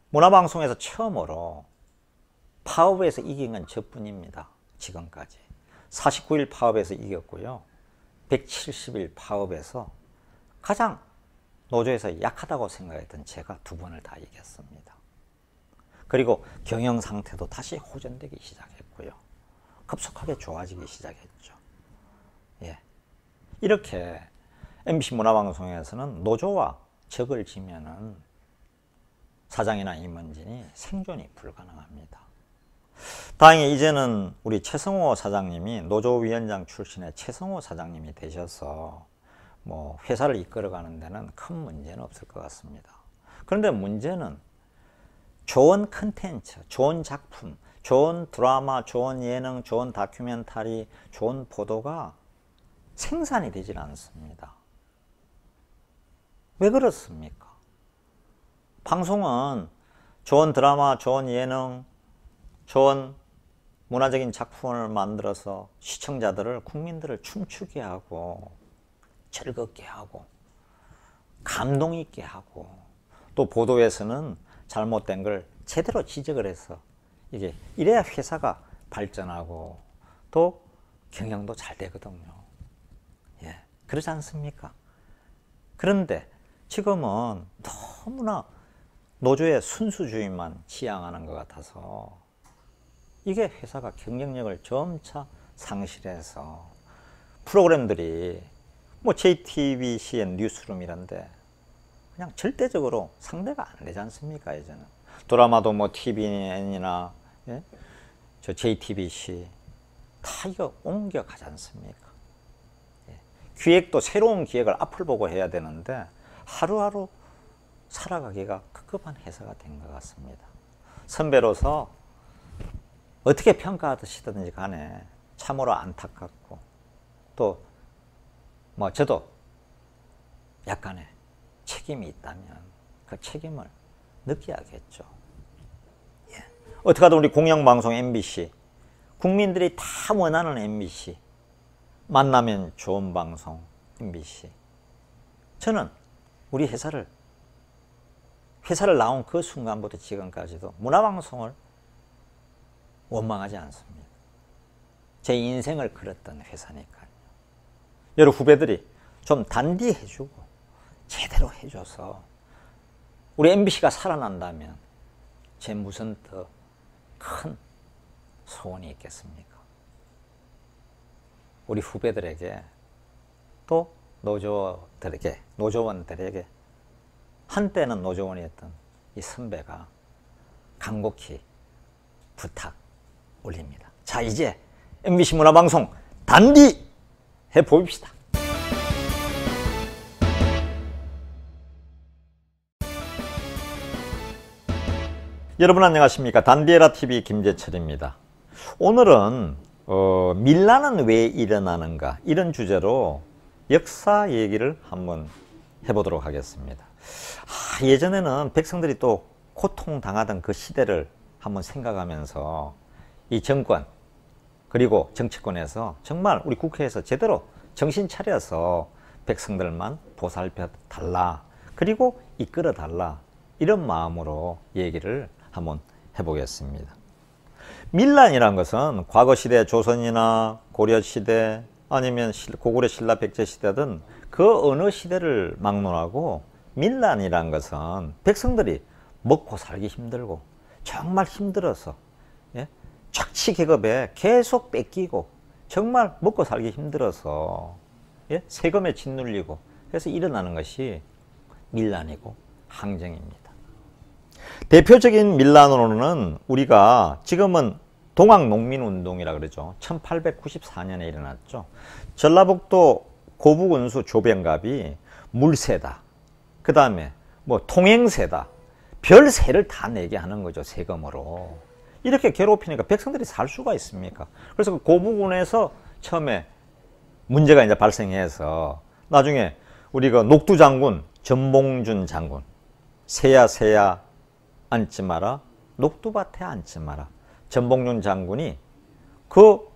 문화방송에서 처음으로 파업에서 이긴 건 저뿐입니다. 지금까지 49일 파업에서 이겼고요. 170일 파업에서 가장 노조에서 약하다고 생각했던 제가 두 번을 다 이겼습니다. 그리고 경영 상태도 다시 호전되기 시작했고요. 급속하게 좋아지기 시작했죠. 예. 이렇게 MBC 문화방송에서는 노조와 적을 지면은 사장이나 임원진이 생존이 불가능합니다. 다행히 이제는 우리 최성호 사장님이 노조위원장 출신의 최성호 사장님이 되셔서 뭐 회사를 이끌어가는 데는 큰 문제는 없을 것 같습니다. 그런데 문제는 좋은 컨텐츠, 좋은 작품, 좋은 드라마, 좋은 예능, 좋은 다큐멘터리, 좋은 보도가 생산이 되질 않습니다. 왜 그렇습니까? 방송은 좋은 드라마, 좋은 예능, 좋은 문화적인 작품을 만들어서 시청자들을, 국민들을 춤추게 하고 즐겁게 하고 감동 있게 하고, 또 보도에서는 잘못된 걸 제대로 지적을 해서 이게 이래야 회사가 발전하고 또 경영도 잘 되거든요. 예, 그렇지 않습니까? 그런데 지금은 너무나 노조의 순수주의만 지향하는 것 같아서 이게 회사가 경쟁력을 점차 상실해서 프로그램들이 뭐 JTBC의 뉴스룸이란데 그냥 절대적으로 상대가 안 되지 않습니까? 이제는 드라마도 뭐 TVN이나 예? 저 JTBC 다 이거 옮겨가지 않습니까? 예. 기획도 새로운 기획을 앞을 보고 해야 되는데 하루하루 살아가기가 급급한 회사가 된 것 같습니다. 선배로서 어떻게 평가하시든지 간에 참으로 안타깝고 또 뭐 저도 약간의 책임이 있다면 그 책임을 느껴야겠죠. 예. 어떻게 하든 우리 공영방송 MBC, 국민들이 다 원하는 MBC, 만나면 좋은 방송 MBC. 저는 우리 회사를 나온 그 순간부터 지금까지도 문화방송을 원망하지 않습니다. 제 인생을 걸었던 회사니까요. 여러 후배들이 좀 단디해주고 제대로 해줘서 우리 MBC가 살아난다면 제 무슨 더 큰 소원이 있겠습니까? 우리 후배들에게 또 노조원들에게 한때는 노조원이었던 이 선배가 간곡히 부탁 올립니다. 자, 이제 MBC 문화방송 단디 해봅시다. 여러분 안녕하십니까? 단디에라TV 김재철입니다. 오늘은 밀란은 왜 일어나는가 이런 주제로 역사 얘기를 한번 해보도록 하겠습니다. 예전에는 백성들이 또 고통당하던 그 시대를 한번 생각하면서 이 정권 그리고 정치권에서 정말 우리 국회에서 제대로 정신 차려서 백성들만 보살펴 달라 그리고 이끌어 달라 이런 마음으로 얘기를 한번 해보겠습니다. 밀란이란 것은 과거 시대 조선이나 고려 시대 아니면 고구려 신라 백제 시대든 그 어느 시대를 막론하고 밀란이란 것은 백성들이 먹고 살기 힘들고 정말 힘들어서 착취 계급에 계속 뺏기고 정말 먹고 살기 힘들어서 세금에 짓눌리고 그래서 일어나는 것이 밀란이고 항쟁입니다. 대표적인 밀란으로는 우리가 지금은 동학농민운동이라 그러죠. 1894년에 일어났죠. 전라북도 고북운수 조병갑이 물세다. 그 다음에 뭐 통행세다. 별세를 다 내게 하는 거죠. 세금으로. 이렇게 괴롭히니까 백성들이 살 수가 있습니까? 그래서 그 고북운에서 처음에 문제가 이제 발생해서 나중에 우리가 녹두 장군, 전봉준 장군, 새야 앉지 마라, 녹두밭에 앉지 마라. 전봉준 장군이 그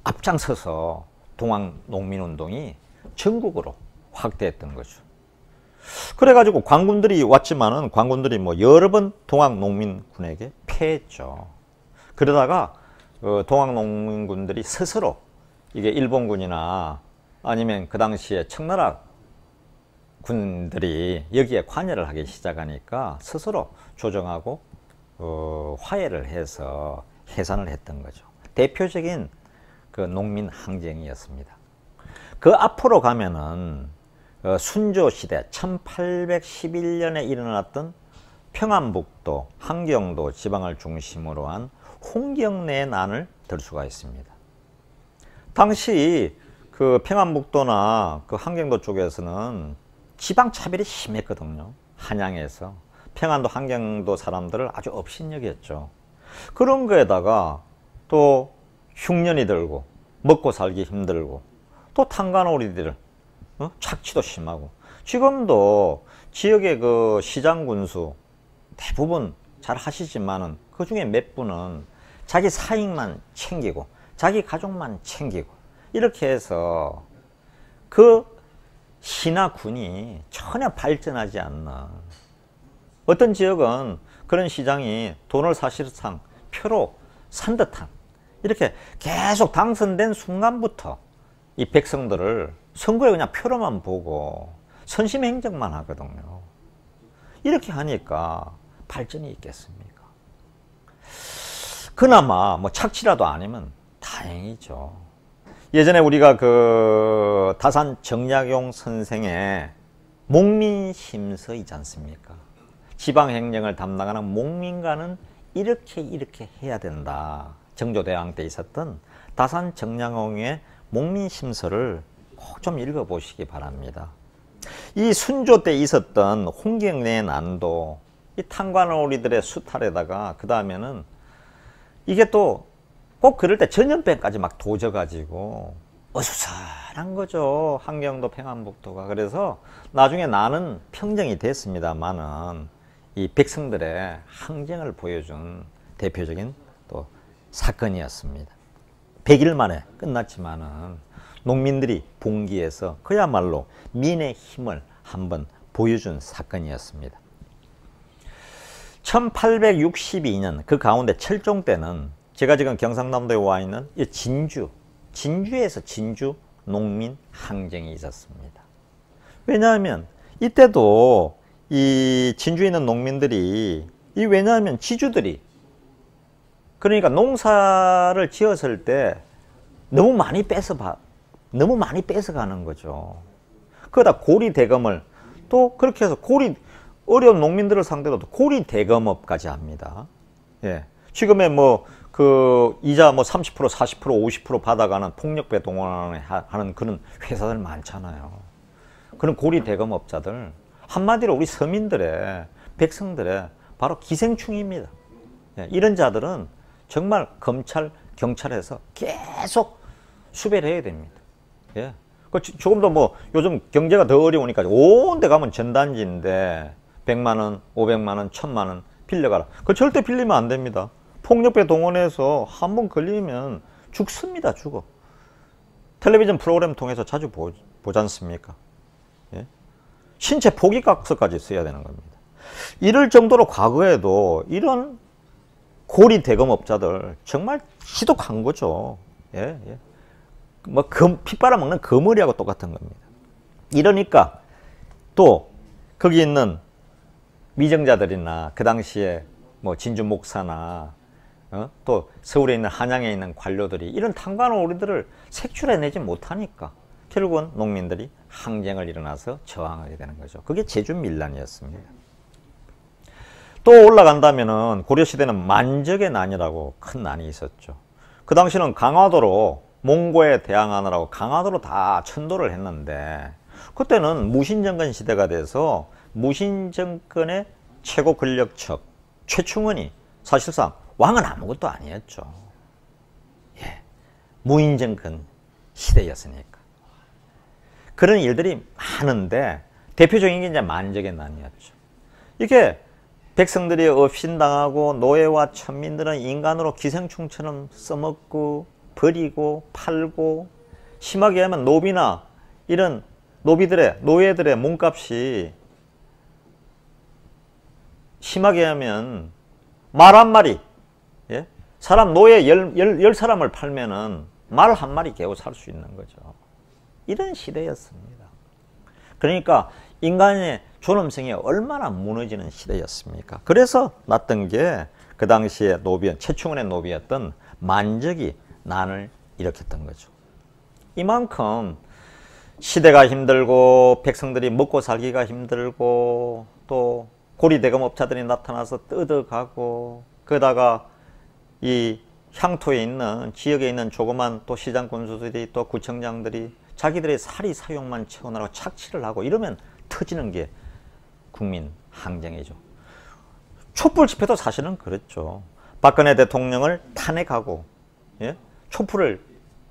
앞장서서 동학농민운동이 전국으로 확대했던 거죠. 그래가지고 관군들이 왔지만은 관군들이 뭐 여러 번 동학농민군에게 패했죠. 그러다가 동학농민군들이 스스로 이게 일본군이나 아니면 그 당시에 청나라 군들이 여기에 관여를 하기 시작하니까 스스로 조정하고 화해를 해서 해산을 했던 거죠. 대표적인 그 농민 항쟁이었습니다. 그 앞으로 가면은 순조 시대 1811년에 일어났던 평안북도, 함경도 지방을 중심으로 한 홍경래난을 들 수가 있습니다. 당시 그 평안북도나 그 함경도 쪽에서는 지방 차별이 심했거든요. 한양에서 평안도 함경도 사람들을 아주 업신여겼죠. 그런 거에다가 또 흉년이 들고 먹고 살기 힘들고 또 탄간오리들 착취도 심하고 지금도 지역의 그 시장 군수 대부분 잘 하시지만은 그 중에 몇 분은 자기 사익만 챙기고 자기 가족만 챙기고 이렇게 해서 그 신하군이 전혀 발전하지 않는 어떤 지역은 그런 시장이 돈을 사실상 표로 산 듯한 이렇게 계속 당선된 순간부터 이 백성들을 선거에 그냥 표로만 보고 선심 행정만 하거든요. 이렇게 하니까 발전이 있겠습니까? 그나마 뭐 착취라도 아니면 다행이죠. 예전에 우리가 그 다산 정약용 선생의 목민심서 있지 않습니까? 지방행정을 담당하는 목민관은 이렇게 해야 된다. 정조대왕 때 있었던 다산 정약용의 목민심서를 꼭 좀 읽어보시기 바랍니다. 이 순조 때 있었던 홍경래의 난도, 이 탄관오리들의 수탈에다가 그 다음에는 이게 또 꼭 그럴 때 전염병까지 막 도져가지고 어수선한 거죠. 함경도 평안북도가. 그래서 나중에 나는 평정이 됐습니다만은 이 백성들의 항쟁을 보여준 대표적인 또 사건이었습니다. 100일 만에 끝났지만은 농민들이 봉기해서 그야말로 민의 힘을 한번 보여준 사건이었습니다. 1862년 그 가운데 철종 때는 제가 지금 경상남도에 와 있는 이 진주에서 진주 농민 항쟁이 있었습니다. 왜냐하면 이때도 이 진주에 있는 농민들이 왜냐하면 지주들이 그러니까 농사를 지었을 때 너무 많이 뺏어가는 거죠. 그러다 고리 대검을 또 그렇게 해서 어려운 농민들을 상대로 고리 대검업까지 합니다. 예. 지금의 이자 30%, 40%, 50% 받아가는 폭력배 동원하는 그런 회사들 많잖아요. 그런 고리 대검업자들, 한마디로 우리 서민들의, 백성들의 바로 기생충입니다. 예. 이런 자들은 정말 검찰, 경찰에서 계속 수배를 해야 됩니다. 예. 조금 더 요즘 경제가 더 어려우니까 온 데 가면 전단지인데 100만원, 500만원, 1000만원 빌려가라. 그거 절대 빌리면 안 됩니다. 폭력배 동원해서 한번 걸리면 죽습니다. 죽어. 텔레비전 프로그램 통해서 자주 보지 않습니까? 예? 신체 포기각서까지 써야 되는 겁니다. 이럴 정도로 과거에도 이런 고리 대검업자들 정말 지독한 거죠. 예, 예. 피 빨아먹는 거머리하고 똑같은 겁니다. 이러니까 또 거기 있는 미정자들이나 그 당시에 진주 목사나 또 서울에 있는 한양에 있는 관료들이 이런 탄관오리들을 색출해내지 못하니까 결국은 농민들이 항쟁을 일어나서 저항하게 되는 거죠. 그게 제주밀란이었습니다. 또 올라간다면은 고려시대는 만적의 난이라고 큰 난이 있었죠. 그 당시는 강화도로 몽고에 대항하느라고 강화도로 다 천도를 했는데 그때는 무신정권 시대가 돼서 무신정권의 최고 권력척 최충원이 사실상 왕은 아무것도 아니었죠. 예. 무인정권 시대였으니까. 그런 일들이 많은데 대표적인 게 이제 만적의 난이었죠. 이게 백성들이 업신당하고 노예와 천민들은 인간으로 기생충처럼 써먹고 버리고 팔고 심하게 하면 노비나 이런 노예들의 몸값이 심하게 하면 말 한 마리, 예? 사람 노예 10사람을 팔면은 말 한 마리 겨우 살 수 있는 거죠. 이런 시대였습니다. 그러니까 인간의 존엄성이 얼마나 무너지는 시대였습니까? 그래서 났던 게 그 당시에 최충원의 노비였던 만적이 난을 일으켰던 거죠. 이만큼 시대가 힘들고 백성들이 먹고 살기가 힘들고 또 고리대검업자들이 나타나서 뜯어가고 그러다가 이 향토에 있는 지역에 있는 조그만 또 시장 군수들이 또 구청장들이 자기들의 사리 사욕만 채우느라고 착취를 하고 이러면 터지는 게 국민 항쟁이죠. 촛불 집회도 사실은 그랬죠. 박근혜 대통령을 탄핵하고 예? 촛불을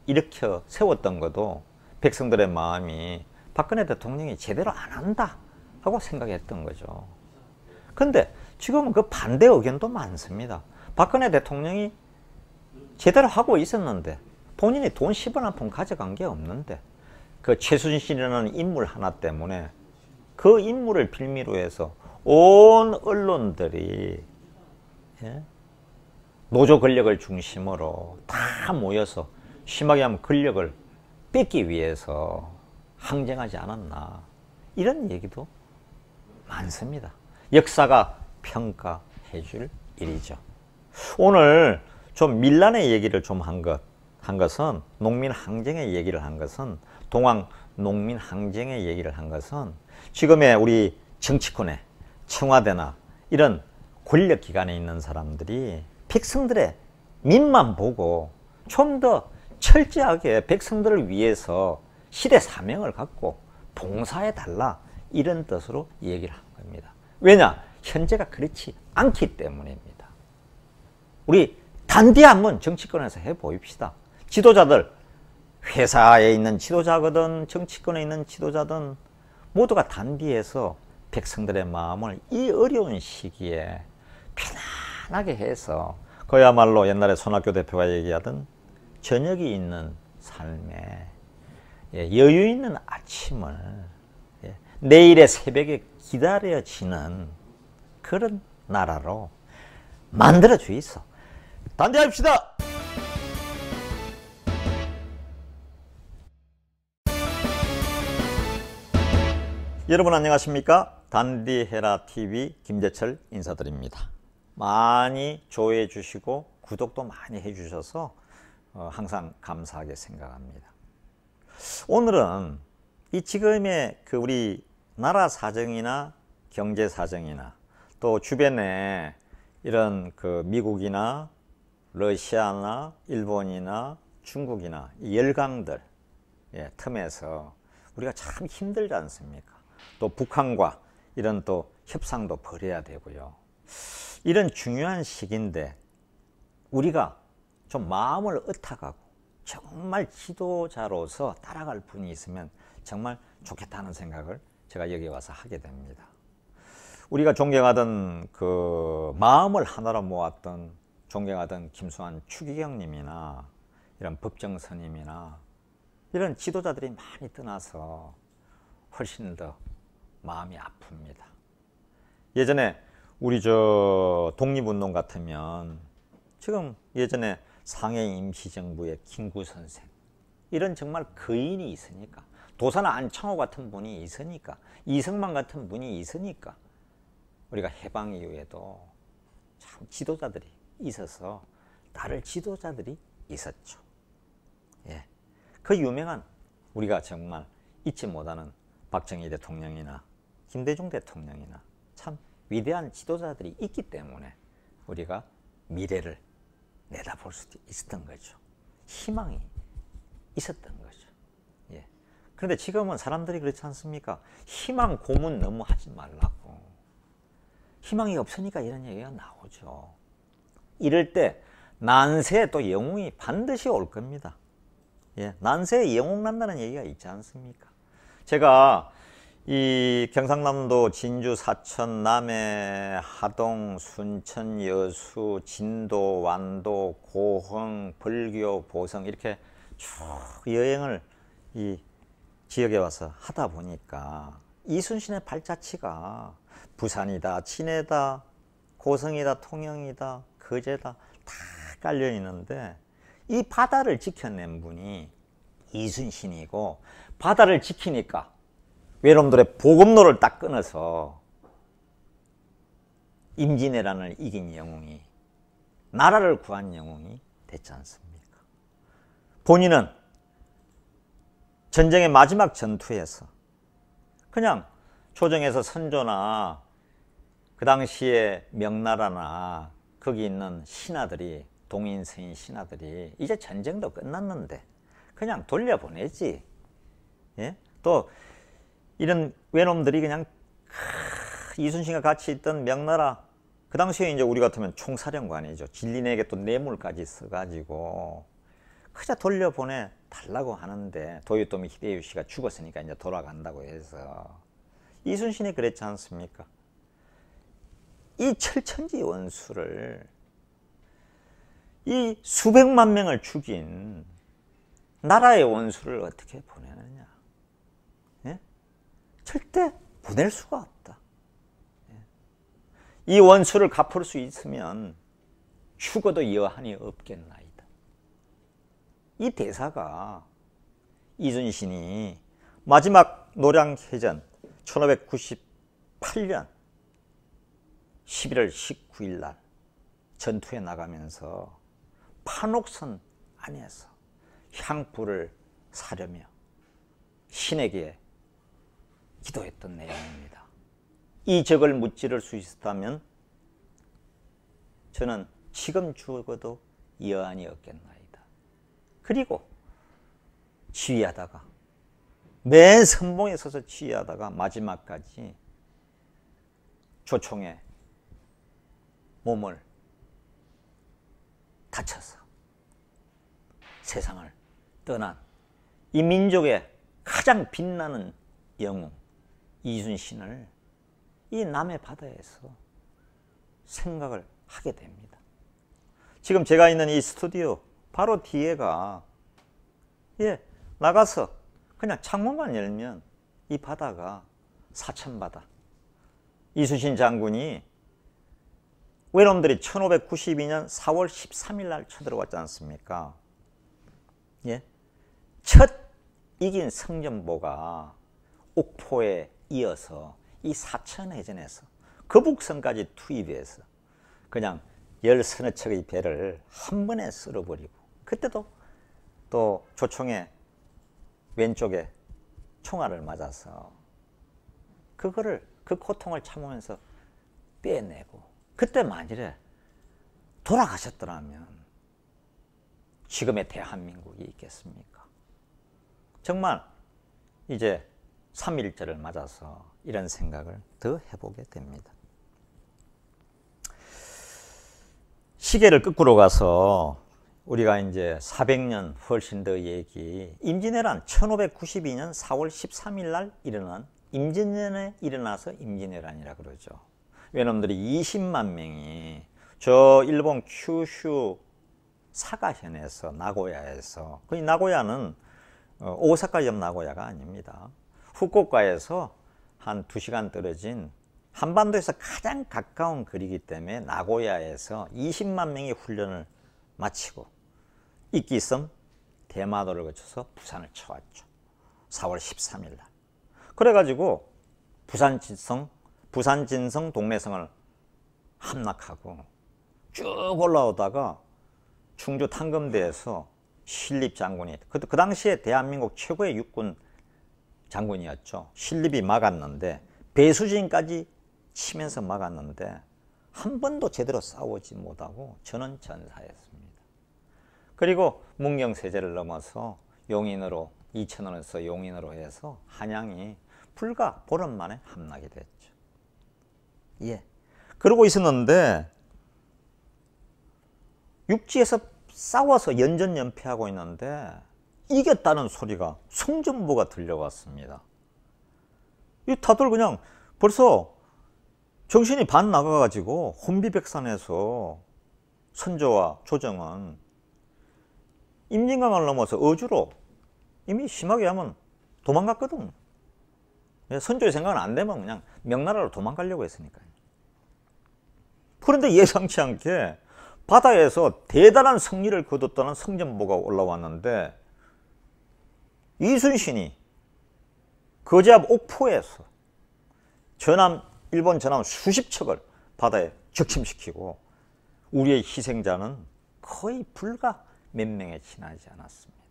일으켜 세웠던 것도 백성들의 마음이 박근혜 대통령이 제대로 안 한다 하고 생각했던 거죠. 근데 지금은 그 반대 의견도 많습니다. 박근혜 대통령이 제대로 하고 있었는데 본인이 돈 10원 한 푼 가져간 게 없는데 그 최순실이라는 인물 하나 때문에 그 인물을 빌미로 해서 온 언론들이 예? 노조 권력을 중심으로 다 모여서 심하게 하면 권력을 뺏기 위해서 항쟁하지 않았나 이런 얘기도 많습니다. 역사가 평가해 줄 일이죠. 오늘 좀 밀란의 얘기를 좀 한 것은 농민 항쟁의 얘기를 한 것은 동학 농민 항쟁의 얘기를 한 것은 지금의 우리 정치권에 청와대나 이런 권력기관에 있는 사람들이 백성들의 민만 보고 좀 더 철저하게 백성들을 위해서 시대 사명을 갖고 봉사해달라, 이런 뜻으로 얘기를 한 겁니다. 왜냐? 현재가 그렇지 않기 때문입니다. 우리 단디 한번 정치권에서 해보입시다. 지도자들, 회사에 있는 지도자거든 정치권에 있는 지도자든 모두가 단디해서 백성들의 마음을 이 어려운 시기에 편안하게 해서, 그야말로 옛날에 손학규 대표가 얘기하던 저녁이 있는 삶에 여유 있는 아침을 내일의 새벽에 기다려지는 그런 나라로 만들어 주이소. 단디합시다. 여러분 안녕하십니까? 단디헤라TV 김재철 인사드립니다. 많이 조회해 주시고 구독도 많이 해 주셔서 항상 감사하게 생각합니다. 오늘은 이 지금의 우리 나라 사정이나 경제 사정이나 또 주변에 이런 미국이나 러시아나 일본이나 중국이나 이 열강들 틈에서 우리가 참 힘들지 않습니까? 또 북한과 이런 또 협상도 벌여야 되고요. 이런 중요한 시기인데 우리가 좀 마음을 어탁하고 정말 지도자로서 따라갈 분이 있으면 정말 좋겠다는 생각을 제가 여기 와서 하게 됩니다. 우리가 존경하던 마음을 하나로 모았던 존경하던 김수환 추기경님이나 이런 법정스님이나 이런 지도자들이 많이 떠나서 훨씬 더 마음이 아픕니다. 예전에 우리 독립운동 같으면 지금 예전에 상해 임시정부의 김구 선생, 이런 정말 거인이 있으니까, 도사나 안창호 같은 분이 있으니까, 이승만 같은 분이 있으니까 우리가 해방 이후에도 참 지도자들이 있어서 다른 지도자들이 있었죠. 그 유명한, 우리가 정말 잊지 못하는 박정희 대통령이나 김대중 대통령이나 참 위대한 지도자들이 있기 때문에 우리가 미래를 내다볼 수도 있었던 거죠. 희망이 있었던 거죠. 그런데 지금은 사람들이 그렇지 않습니까? 희망 고문 너무 하지 말라고. 희망이 없으니까 이런 얘기가 나오죠. 이럴 때 난세에 또 영웅이 반드시 올 겁니다. 난세에 영웅 난다는 얘기가 있지 않습니까? 제가 이 경상남도 진주, 사천, 남해, 하동, 순천, 여수, 진도, 완도, 고흥, 벌교, 보성 이렇게 쭉 여행을 이 지역에 와서 하다 보니까 이순신의 발자취가 부산이다, 진해다, 고성이다, 통영이다, 거제다 다 깔려 있는데 이 바다를 지켜낸 분이 이순신이고, 바다를 지키니까 외놈들의 보급로를 딱 끊어서 임진왜란을 이긴 영웅이, 나라를 구한 영웅이 됐지 않습니까? 본인은 전쟁의 마지막 전투에서 그냥 조정에서 선조나 그 당시에 명나라나 거기 있는 신하들이, 동인 서인 신하들이 이제 전쟁도 끝났는데 그냥 돌려보내지. 또 이런 외놈들이 그냥 이순신과 같이 있던 명나라, 그 당시에 이제 우리 같으면 총사령관이죠. 진린에게 또 뇌물까지 써가지고 그저 돌려보내 달라고 하는데, 도요토미 히데요시가 죽었으니까 이제 돌아간다고 해서 이순신이 그랬지 않습니까? 이 철천지 원수를, 이 수백만 명을 죽인 나라의 원수를 어떻게 보내느냐? 절대 보낼 수가 없다. 이 원수를 갚을 수 있으면 죽어도 여한이 없겠나이다. 이 대사가 이순신이 마지막 노량해전 1598년 11월 19일 날 전투에 나가면서 판옥선 안에서 향불을 사려며 신에게 기도했던 내용입니다. 이 적을 무찌를 수 있었다면 저는 지금 죽어도 여한이 없겠나이다. 그리고 지휘하다가 맨 선봉에 서서 지휘하다가 마지막까지 조총에 몸을 다쳐서 세상을 떠난 이 민족의 가장 빛나는 영웅 이순신을 이 남해 바다에서 생각을 하게 됩니다. 지금 제가 있는 이 스튜디오 바로 뒤에가 나가서 그냥 창문만 열면 이 바다가 사천바다. 이순신 장군이 외놈들이 1592년 4월 13일 날 쳐들어왔지 않습니까? 첫 이긴 성전보가 옥포에 이어서 이 사천해전에서 거북선까지 투입해서 그냥 10서너 척의 배를 한 번에 쓸어버리고, 그때도 또 조총의 왼쪽에 총알을 맞아서 그 고통을 참으면서 빼내고, 그때 만일에 돌아가셨더라면 지금의 대한민국이 있겠습니까? 정말 이제 3.1절을 맞아서 이런 생각을 더 해보게 됩니다. 시계를 거꾸로 가서 우리가 이제 400년 훨씬 더 얘기, 임진왜란 1592년 4월 13일 날 일어난 임진년에 일어나서 임진왜란이라 그러죠. 외놈들이 20만 명이 저 일본 큐슈 사가현에서, 나고야에서, 그 나고야는 오사카 옆 나고야가 아닙니다. 후쿠오카에서 한 2시간 떨어진 한반도에서 가장 가까운 거리이기 때문에 나고야에서 20만 명이 훈련을 마치고 이끼섬 대마도를 거쳐서 부산을 쳐왔죠. 4월 13일 날. 그래가지고 부산진성 동래성을 함락하고 쭉 올라오다가 충주 탕금대에서 신립 장군이, 그 당시에 대한민국 최고의 육군 장군이었죠. 신립이 막았는데, 배수진까지 치면서 막았는데 한 번도 제대로 싸우지 못하고 저는 전사했습니다. 그리고 문경세제를 넘어서 용인으로, 이천원에서 용인으로 해서 한양이 불과 보름 만에 함락이 됐죠. 그러고 있었는데 육지에서 싸워서 연전연패하고 있는데 이겼다는 소리가 성전보가 들려왔습니다. 이 다들 그냥 벌써 정신이 반 나가가지고 혼비백산에서 선조와 조정은 임진강을 넘어서 어주로 이미 심하게 하면 도망갔거든. 선조의 생각은 안 되면 그냥 명나라로 도망가려고 했으니까요. 그런데 예상치 않게 바다에서 대단한 승리를 거뒀다는 성전보가 올라왔는데 이순신이 거제 앞 옥포에서 일본 전함 수십 척을 바다에 적침시키고 우리의 희생자는 거의 불과 몇 명에 지나지 않았습니다.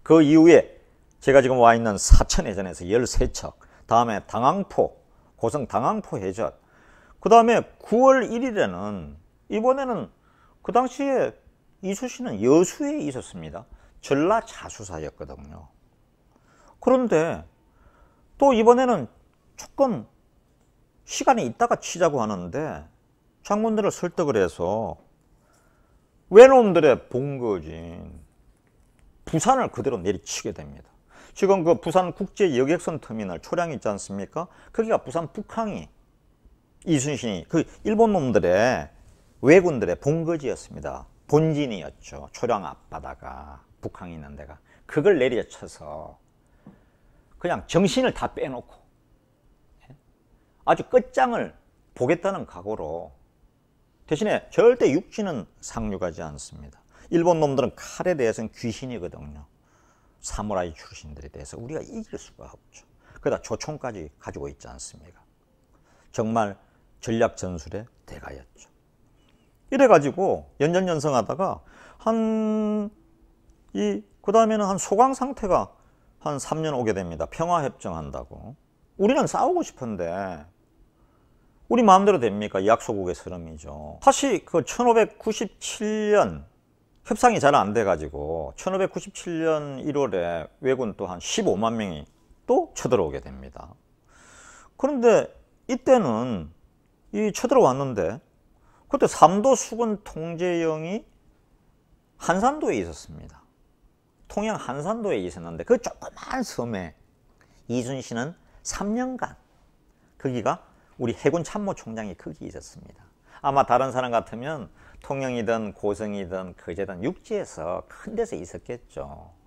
그 이후에 제가 지금 와 있는 사천해전에서 13척, 다음에 당항포, 고성 당항포 해전, 그 다음에 9월 1일에는 이번에는 그 당시에 이순신은 여수에 있었습니다. 전라자수사였거든요. 그런데 또 이번에는 조금 시간이 있다가 치자고 하는데 장군들을 설득을 해서 외놈들의 본거지인 부산을 그대로 내리치게 됩니다. 지금 그 부산 국제 여객선 터미널 초량 있지 않습니까? 거기가 부산 북항이 이순신이 그 일본 놈들의 왜군들의 본거지였습니다. 본진이었죠. 초량 앞바다가, 북항이 있는 데가. 그걸 내려쳐서 그냥 정신을 다 빼놓고 아주 끝장을 보겠다는 각오로, 대신에 절대 육지는 상륙하지 않습니다. 일본 놈들은 칼에 대해서는 귀신이거든요. 사무라이 출신들에 대해서 우리가 이길 수가 없죠. 그러다 조총까지 가지고 있지 않습니까? 정말 전략 전술의 대가였죠. 이래가지고 연전연승하다가 그 다음에는 한 소강 상태가 한 3년 오게 됩니다. 평화협정한다고. 우리는 싸우고 싶은데 우리 마음대로 됩니까? 약소국의 서름이죠. 다시 그 1597년 협상이 잘 안 돼가지고 1597년 1월에 왜군 또 한 15만 명이 또 쳐들어오게 됩니다. 그런데 이때는 이 쳐들어왔는데 그때 삼도 수군 통제영이 한산도에 있었습니다. 통영 한산도에 있었는데 그 조그만 섬에 이순신은 3년간 거기가 우리 해군 참모총장이 거기 있었습니다. 아마 다른 사람 같으면 통영이든 고성이든 거제든 육지에서 큰 데서 있었겠죠.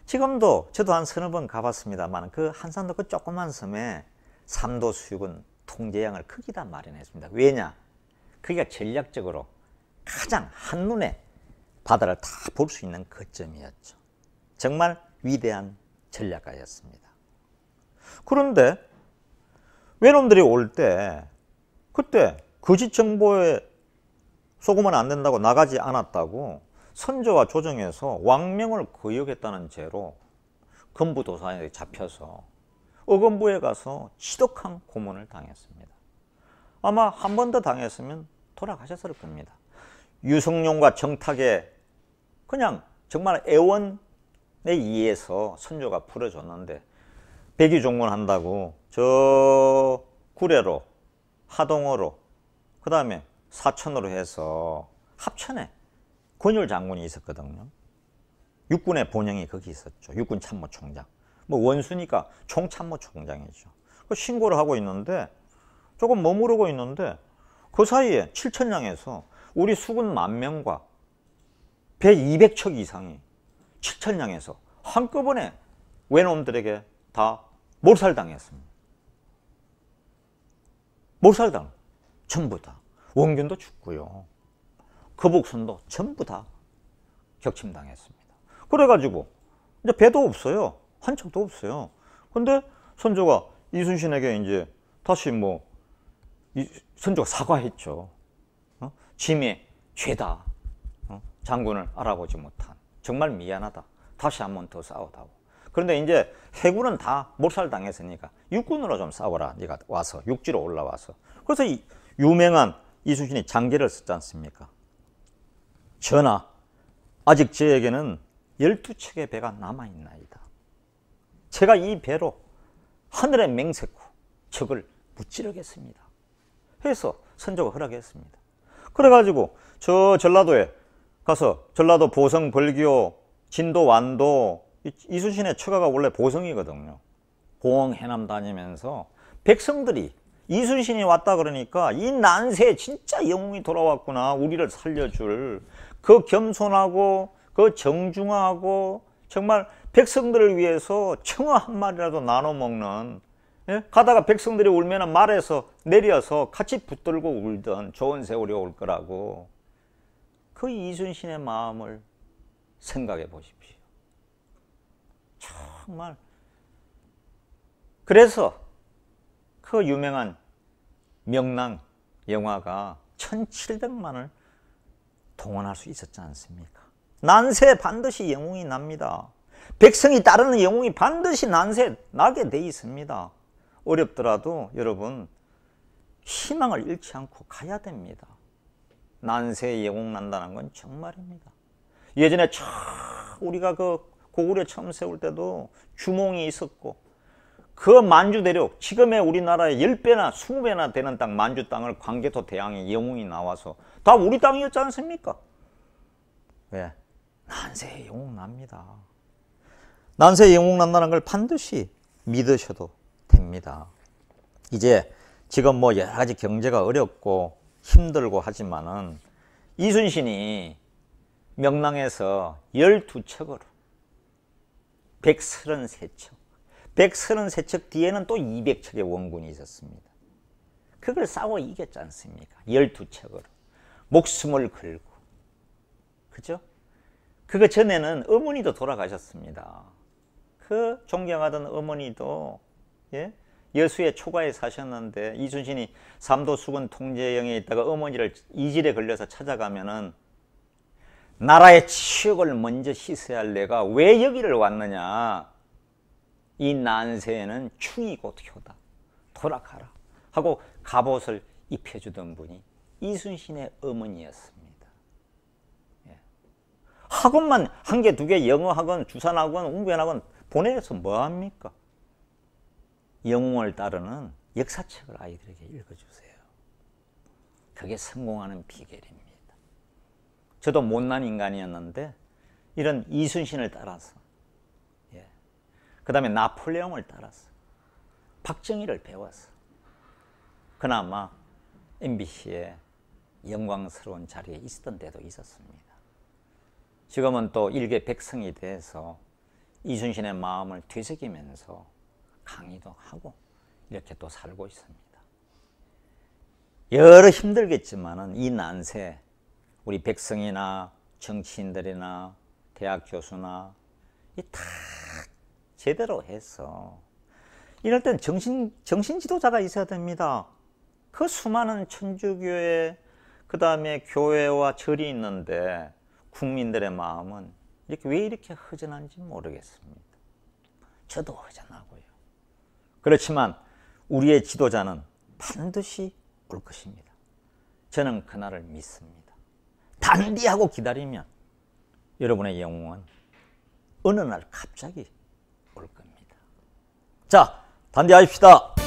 지금도 저도 한 서너 번 가봤습니다만 그 한산도 그 조그만 섬에 삼도 수군 통제영을 거기다 마련했습니다. 왜냐? 거기가 전략적으로 가장 한눈에 바다를 다 볼 수 있는 거점이었죠. 정말 위대한 전략가였습니다. 그런데 외놈들이 올 때 그때 거짓 정보에 속으면 안 된다고 나가지 않았다고 선조와 조정에서 왕명을 거역했다는 죄로 금부도사에 잡혀서 어금부에 가서 지독한 고문을 당했습니다. 아마 한 번 더 당했으면 돌아가셨을 겁니다. 유성룡과 정탁에 그냥 정말 애원에 의해서 선조가 풀어줬는데 백의종군 한다고 저 구례로 하동으로 그 다음에 사천으로 해서 합천에 권율 장군이 있었거든요. 육군의 본영이 거기 있었죠. 육군 참모총장. 뭐 원수니까 총참모총장이죠. 신고를 하고 있는데 조금 머무르고 있는데 그 사이에 칠천량에서 우리 수군 10,000명과 배 200척 이상이 칠천량에서 한꺼번에 외놈들에게 다 몰살당했습니다. 몰살당 전부 다. 원균도 죽고요. 거북선도 전부 다 격침당했습니다. 그래가지고 이제 배도 없어요. 한 척도 없어요. 근데 선조가 이순신에게 이제 다시 선조가 사과했죠. 짐의 죄다. 장군을 알아보지 못한. 정말 미안하다. 다시 한 번 더 싸우다고. 그런데 이제 해군은 다 몰살당했으니까 육군으로 좀 싸워라. 네가 와서 육지로 올라와서. 그래서 이 유명한 이순신이 장계를 썼지 않습니까? 전하, 아직 저에게는 12척의 배가 남아있나이다. 제가 이 배로 하늘에 맹세코 적을 무찌르겠습니다. 해서 선조가 허락했습니다. 그래가지고 저 전라도에 가서 전라도 보성, 벌교, 진도, 완도 이순신의 처가가 원래 보성이거든요. 봉, 해남 다니면서 백성들이 이순신이 왔다 그러니까 이 난세에 진짜 영웅이 돌아왔구나. 우리를 살려줄 그 겸손하고 그 정중하고 정말 백성들을 위해서 청어 한 마리라도 나눠 먹는, 예? 가다가 백성들이 울면 말에서 내려서 같이 붙들고 울던 좋은 세월이 올 거라고. 그 이순신의 마음을 생각해 보십시오. 정말. 그래서 그 유명한 명랑 영화가 1700만을 동원할 수 있었지 않습니까? 난세 반드시 영웅이 납니다. 백성이 따르는 영웅이 반드시 난세 나게 돼 있습니다. 어렵더라도 여러분 희망을 잃지 않고 가야 됩니다. 난세에 영웅 난다는 건 정말입니다. 예전에 우리가 그 고구려 처음 세울 때도 주몽이 있었고 그 만주 대륙, 지금의 우리나라의 10배나 20배나 되는 땅, 만주 땅을 광개토 대왕의 영웅이 나와서 다 우리 땅이었지 않습니까? 왜? 난세에 영웅 납니다. 난세에 영웅 난다는 걸 반드시 믿으셔도 됩니다. 이제 지금 여러 가지 경제가 어렵고 힘들고 하지만은 이순신이 명랑에서 12척으로 133척 133척 뒤에는 또 200척의 원군이 있었습니다. 그걸 싸워 이겼지 않습니까? 12척으로 목숨을 걸고. 그죠? 그거 전에는 어머니도 돌아가셨습니다. 그 존경하던 어머니도, 예? 여수의 초가에 사셨는데 이순신이 삼도 수군 통제영에 있다가 어머니를 이질에 걸려서 찾아가면은 나라의 치욕을 먼저 씻어야 할 내가 왜 여기를 왔느냐. 이 난세에는 충이 곧 효다. 돌아가라. 하고 갑옷을 입혀주던 분이 이순신의 어머니였습니다. 예. 학원만 한 개, 두 개 영어학원, 주산학원, 웅변학원 보내서 뭐합니까? 영웅을 따르는 역사책을 아이들에게 읽어주세요. 그게 성공하는 비결입니다. 저도 못난 인간이었는데 이런 이순신을 따라서, 그 다음에 나폴레옹을 따라서, 박정희를 배워서 그나마 MBC에 영광스러운 자리에 있었던 때도 있었습니다. 지금은 또 일개 백성이 돼서 이순신의 마음을 되새기면서 강의도 하고 이렇게 또 살고 있습니다. 여러 힘들겠지만은 이 난세, 우리 백성이나 정치인들이나 대학 교수나 다 제대로 해서 이럴 땐 정신 지도자가 있어야 됩니다. 그 수많은 천주교회, 그 다음에 교회와 절이 있는데 국민들의 마음은 왜 이렇게 허전한지 모르겠습니다. 저도 허전하고요. 그렇지만 우리의 지도자는 반드시 올 것입니다. 저는 그날을 믿습니다. 단디하고 기다리면 여러분의 영웅은 어느 날 갑자기 올 겁니다. 자, 단디하십시다.